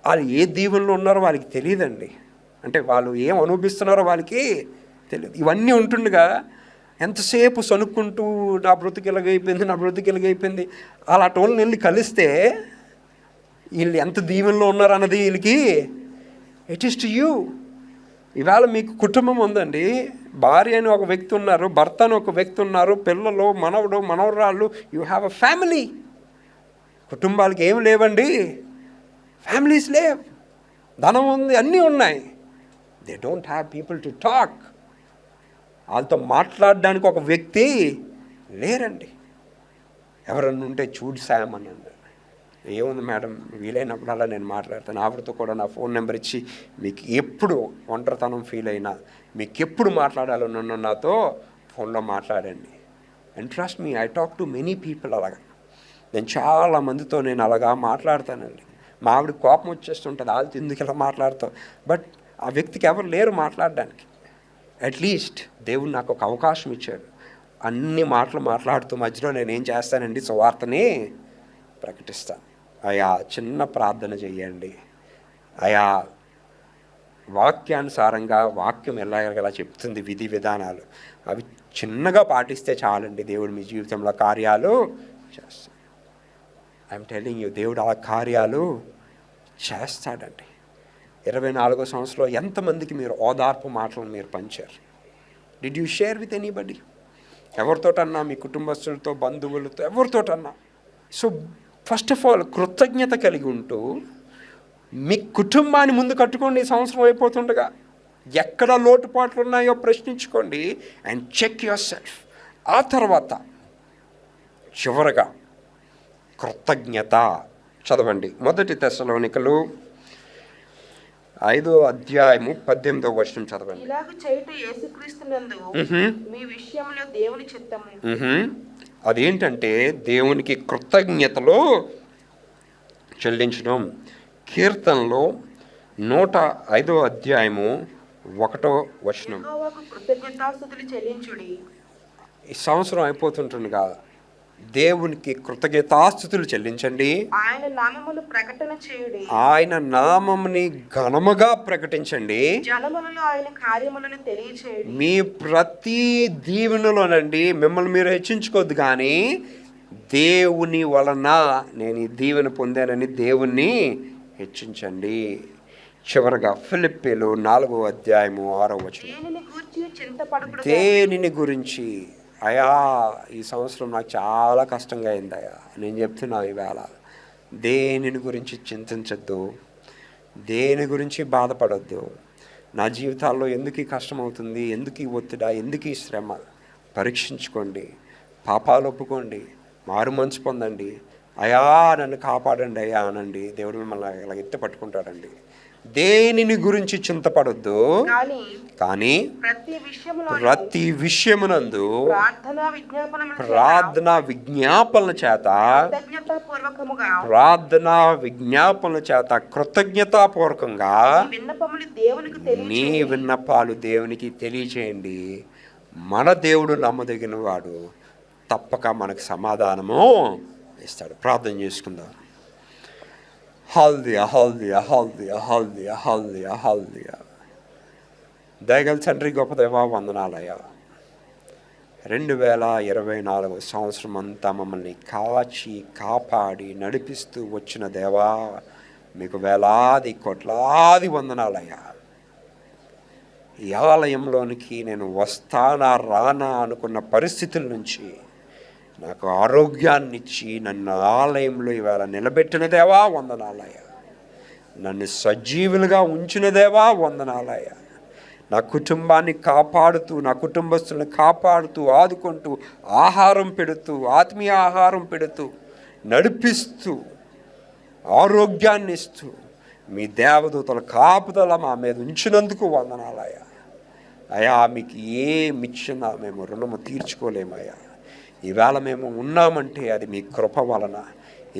వాళ్ళు ఏ దీవెనలో ఉన్నారో వాళ్ళకి తెలియదండి. అంటే వాళ్ళు ఏం అనుభవిస్తున్నారో వాళ్ళకి తెలియదు. ఇవన్నీ ఉంటుండగా ఎంతసేపు సనుక్కుంటూ నా బ్రతుకు ఎలాగైపోయింది, నా బ్రతుకు ఎలాగైపోయింది, అలాంటి వాళ్ళని వెళ్ళి కలిస్తే వీళ్ళు ఎంత దీవెనలో ఉన్నారు అన్నది వీళ్ళకి ఇట్ ఈస్ టు యూ. ఇవాళ మీకు కుటుంబం ఉందండి, భార్య అని ఒక వ్యక్తి ఉన్నారు, భర్త అని ఒక వ్యక్తి ఉన్నారు, పిల్లలు, మనవడు, మనవరాళ్ళు, యూ హ్యావ్ అ ఫ్యామిలీ. కుటుంబాలకి ఏమి లేవండి, ఫ్యామిలీస్ లేవ్. ధనం ఉంది, అన్నీ ఉన్నాయి, they don't have people to talk. వాళ్ళతో మాట్లాడడానికి ఒక వ్యక్తి లేరండి. ఎవరన్నా ఉంటే చూడు సామ్ అని అన్నారు. ఏముంది మేడం, వీలైనప్పుడల్లా నేను మాట్లాడతాను, ఆవిడతో కూడా నా ఫోన్ నెంబర్ ఇచ్చి, మీకు ఎప్పుడు ఒంటరితనం ఫీల్ అయినా, మీకు ఎప్పుడు మాట్లాడాలన్న నాతో ఫోన్లో మాట్లాడండి. And trust me, I talk to many people. అలాగా నేను చాలా మందితో నేను అలాగా మాట్లాడతానండి. మా ఆవిడ కోపం వచ్చేస్తుంటుంది, వాళ్ళతో ఎందుకు ఇలా మాట్లాడతావు, బట్ ఆ వ్యక్తికి ఎవరు లేరు మాట్లాడడానికి. అట్లీస్ట్ దేవుడు నాకు ఒక అవకాశం ఇచ్చాడు. అన్ని మాటలు మాట్లాడుతూ మధ్యలో నేనేం చేస్తానండి, సువార్తని ప్రకటిస్తాను. అయా చిన్న ప్రార్థన చెయ్యండి, అయా వాక్యానుసారంగా వాక్యం ఎలాగలా చెప్తుంది, విధి విధానాలు అవి చిన్నగా పాటిస్తే చాలండి, దేవుడు మీ జీవితంలో కార్యాలు చేస్తాడు. ఐఎమ్ టెల్లింగ్ యూ, దేవుడు ఆ కార్యాలు చేస్తాడండి. 24వ సంవత్సరంలో ఎంతమందికి మీరు ఓదార్పు మాటలను మీరు పంచారు? Did you share with anybody? ఎవరితోటన్నా, మీ కుటుంబస్తులతో, బంధువులతో, ఎవరితోటన్నా. సో ఫస్ట్ ఆఫ్ ఆల్ కృతజ్ఞత కలిగి ఉంటూ మీ కుటుంబాన్ని ముందు కట్టుకోండి. ఈ సంవత్సరం అయిపోతుండగా ఎక్కడ లోటుపాట్లు ఉన్నాయో ప్రశ్నించుకోండి అండ్ చెక్ యువర్ సెల్ఫ్. ఆ తర్వాత చివరగా కృతజ్ఞత చదవండి. 1 తెస్సలోనికలు 5వ అధ్యాయము 18వ వచనం చదవండి. ఇలాగ చేయుట యేసుక్రీస్తునందు మీ విషయంలో దేవుని చిత్తము. అదేంటంటే దేవునికి కృతజ్ఞతలు చెల్లించడం. కీర్తనలో 105వ అధ్యాయము 1వ వచనం. యెహోవాకు కృతజ్ఞతాస్తుతులు చెల్లించుడి. ఈ సంవత్సరం అయిపోతుంటుండగా దేవునికి కృతజ్ఞతాస్తుతులు చెల్లించండి. ఆయన నామమును ప్రకటన చేయుడి. ఆయన నామముని ఘనముగా ప్రకటించండి. జనములలో ఆయన కార్యములను తెలియచేయుడి. మీ ప్రతి దీవెనలోనండి మిమ్మల్ని మీరు హెచ్చించుకోవద్దు, కానీ దేవుని వలన నేను ఈ దీవెన పొందానని దేవుణ్ణి హెచ్చించండి. చివరగా ఫిలిప్పీలు 4వ అధ్యాయము 6వ వచనం. దేనిని గురించి అయా ఈ సంవత్సరం నాకు చాలా కష్టంగా అయింది అయ్యా, నేను చెప్తున్నా ఈవేళ దేనిని గురించి చింతించద్దు, దేని గురించి బాధపడొద్దు. నా జీవితాల్లో ఎందుకు ఈ కష్టం అవుతుంది, ఎందుకు ఈ ఒత్తిడా, ఎందుకు ఈ శ్రమ? పరీక్షించుకోండి, పాపాలు ఒప్పుకోండి, మారు మనసు పొందండి. అయ్యా నన్ను కాపాడండి అయ్యా అనండి. దేవుడు మిమ్మల్ని ఇలా ఎత్తి పట్టుకుంటాడండి. దేనిని గురించి చింతపడొద్దు, కానీ ప్రతి విషయమునందు ప్రార్థన విజ్ఞాపనల చేత కృతజ్ఞతాపూర్వకంగా నీ విన్నపాలు దేవునికి తెలియచేయండి. మన దేవుడు నమ్మదగిన వాడు, తప్పక మనకు సమాధానము ఇస్తాడు. ప్రార్థన చేసుకుందాం. హల్దియా హల్దియా హల్దియా హల్దియా హల్దియా హల్దియా. దయగల తండ్రి, గొప్ప దేవా, వందనాలయ్యా. 2024 సంవత్సరం అంతా మమ్మల్ని కాచి కాపాడి నడిపిస్తూ వచ్చిన దేవా, మీకు వేలాది కోట్లాది వందనాలయ్యా. ఈ ఆలయంలోనికి నేను వస్తానా రానా అనుకున్న పరిస్థితుల నుంచి నాకు ఆరోగ్యాన్ని ఇచ్చి నన్ను ఆలయంలో ఇవాళ నిలబెట్టిన దేవా వందనాలయ్యా. నన్ను సజీవులుగా ఉంచిన దేవా వందనాలయ్యా. నా కుటుంబాన్ని కాపాడుతూ, నా కుటుంబస్తులను కాపాడుతూ, ఆదుకుంటూ, ఆహారం పెడుతూ, ఆత్మీయ ఆహారం పెడుతూ, నడిపిస్తూ, ఆరోగ్యాన్ని ఇస్తూ, మీ దేవదూతల కాపుదల మా మీద ఉంచినందుకు వందనాలయ్యా. అయ్యా, మీకు ఏమిచ్చినా మేము రుణము తీర్చుకోలేమయ్యా. ఈవేళ మేము ఉన్నామంటే అది మీ కృప వలన.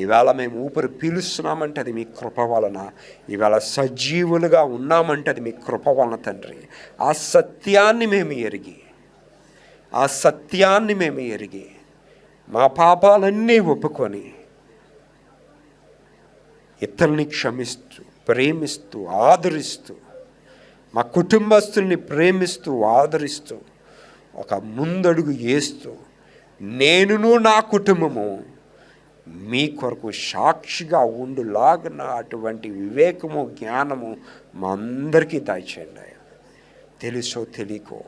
ఈవేళ మేము ఊపిరి పీలుస్తున్నామంటే అది మీ కృప వలన. ఈవేళ సజీవులుగా ఉన్నామంటే అది మీ కృప వలన తండ్రి. ఆ సత్యాన్ని మేము ఎరిగి మా పాపాలన్నీ ఒప్పుకొని ఇతరుల్ని క్షమిస్తూ, ప్రేమిస్తూ, ఆదరిస్తూ, మా కుటుంబస్తుల్ని ప్రేమిస్తూ, ఆదరిస్తూ, ఒక ముందడుగు వేస్తూ, నేనును నా కుటుంబము మీ కొరకు సాక్షిగా ఉండులాగిన అటువంటి వివేకము, జ్ఞానము మా అందరికీ దయచేయండి. తెలుసో తెలియకో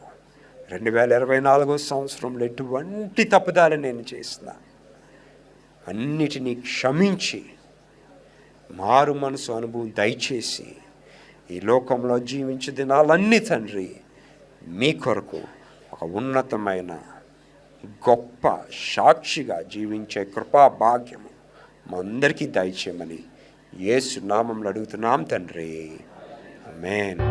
2024 సంవత్సరంలో ఎటువంటి తప్పుదాలు నేను చేసిన అన్నిటినీ క్షమించి మారు మనసు అనుభవం దయచేసి ఈ లోకంలో జీవించే దినాలన్నీ తండ్రి మీ కొరకు ఒక ఉన్నతమైన గొప్ప సాక్షిగా జీవించే కృపా భాగ్యము మా అందరికీ దయచేయమని యేసు నామములో అడుగుతున్నాం తండ్రి. ఆమేన్.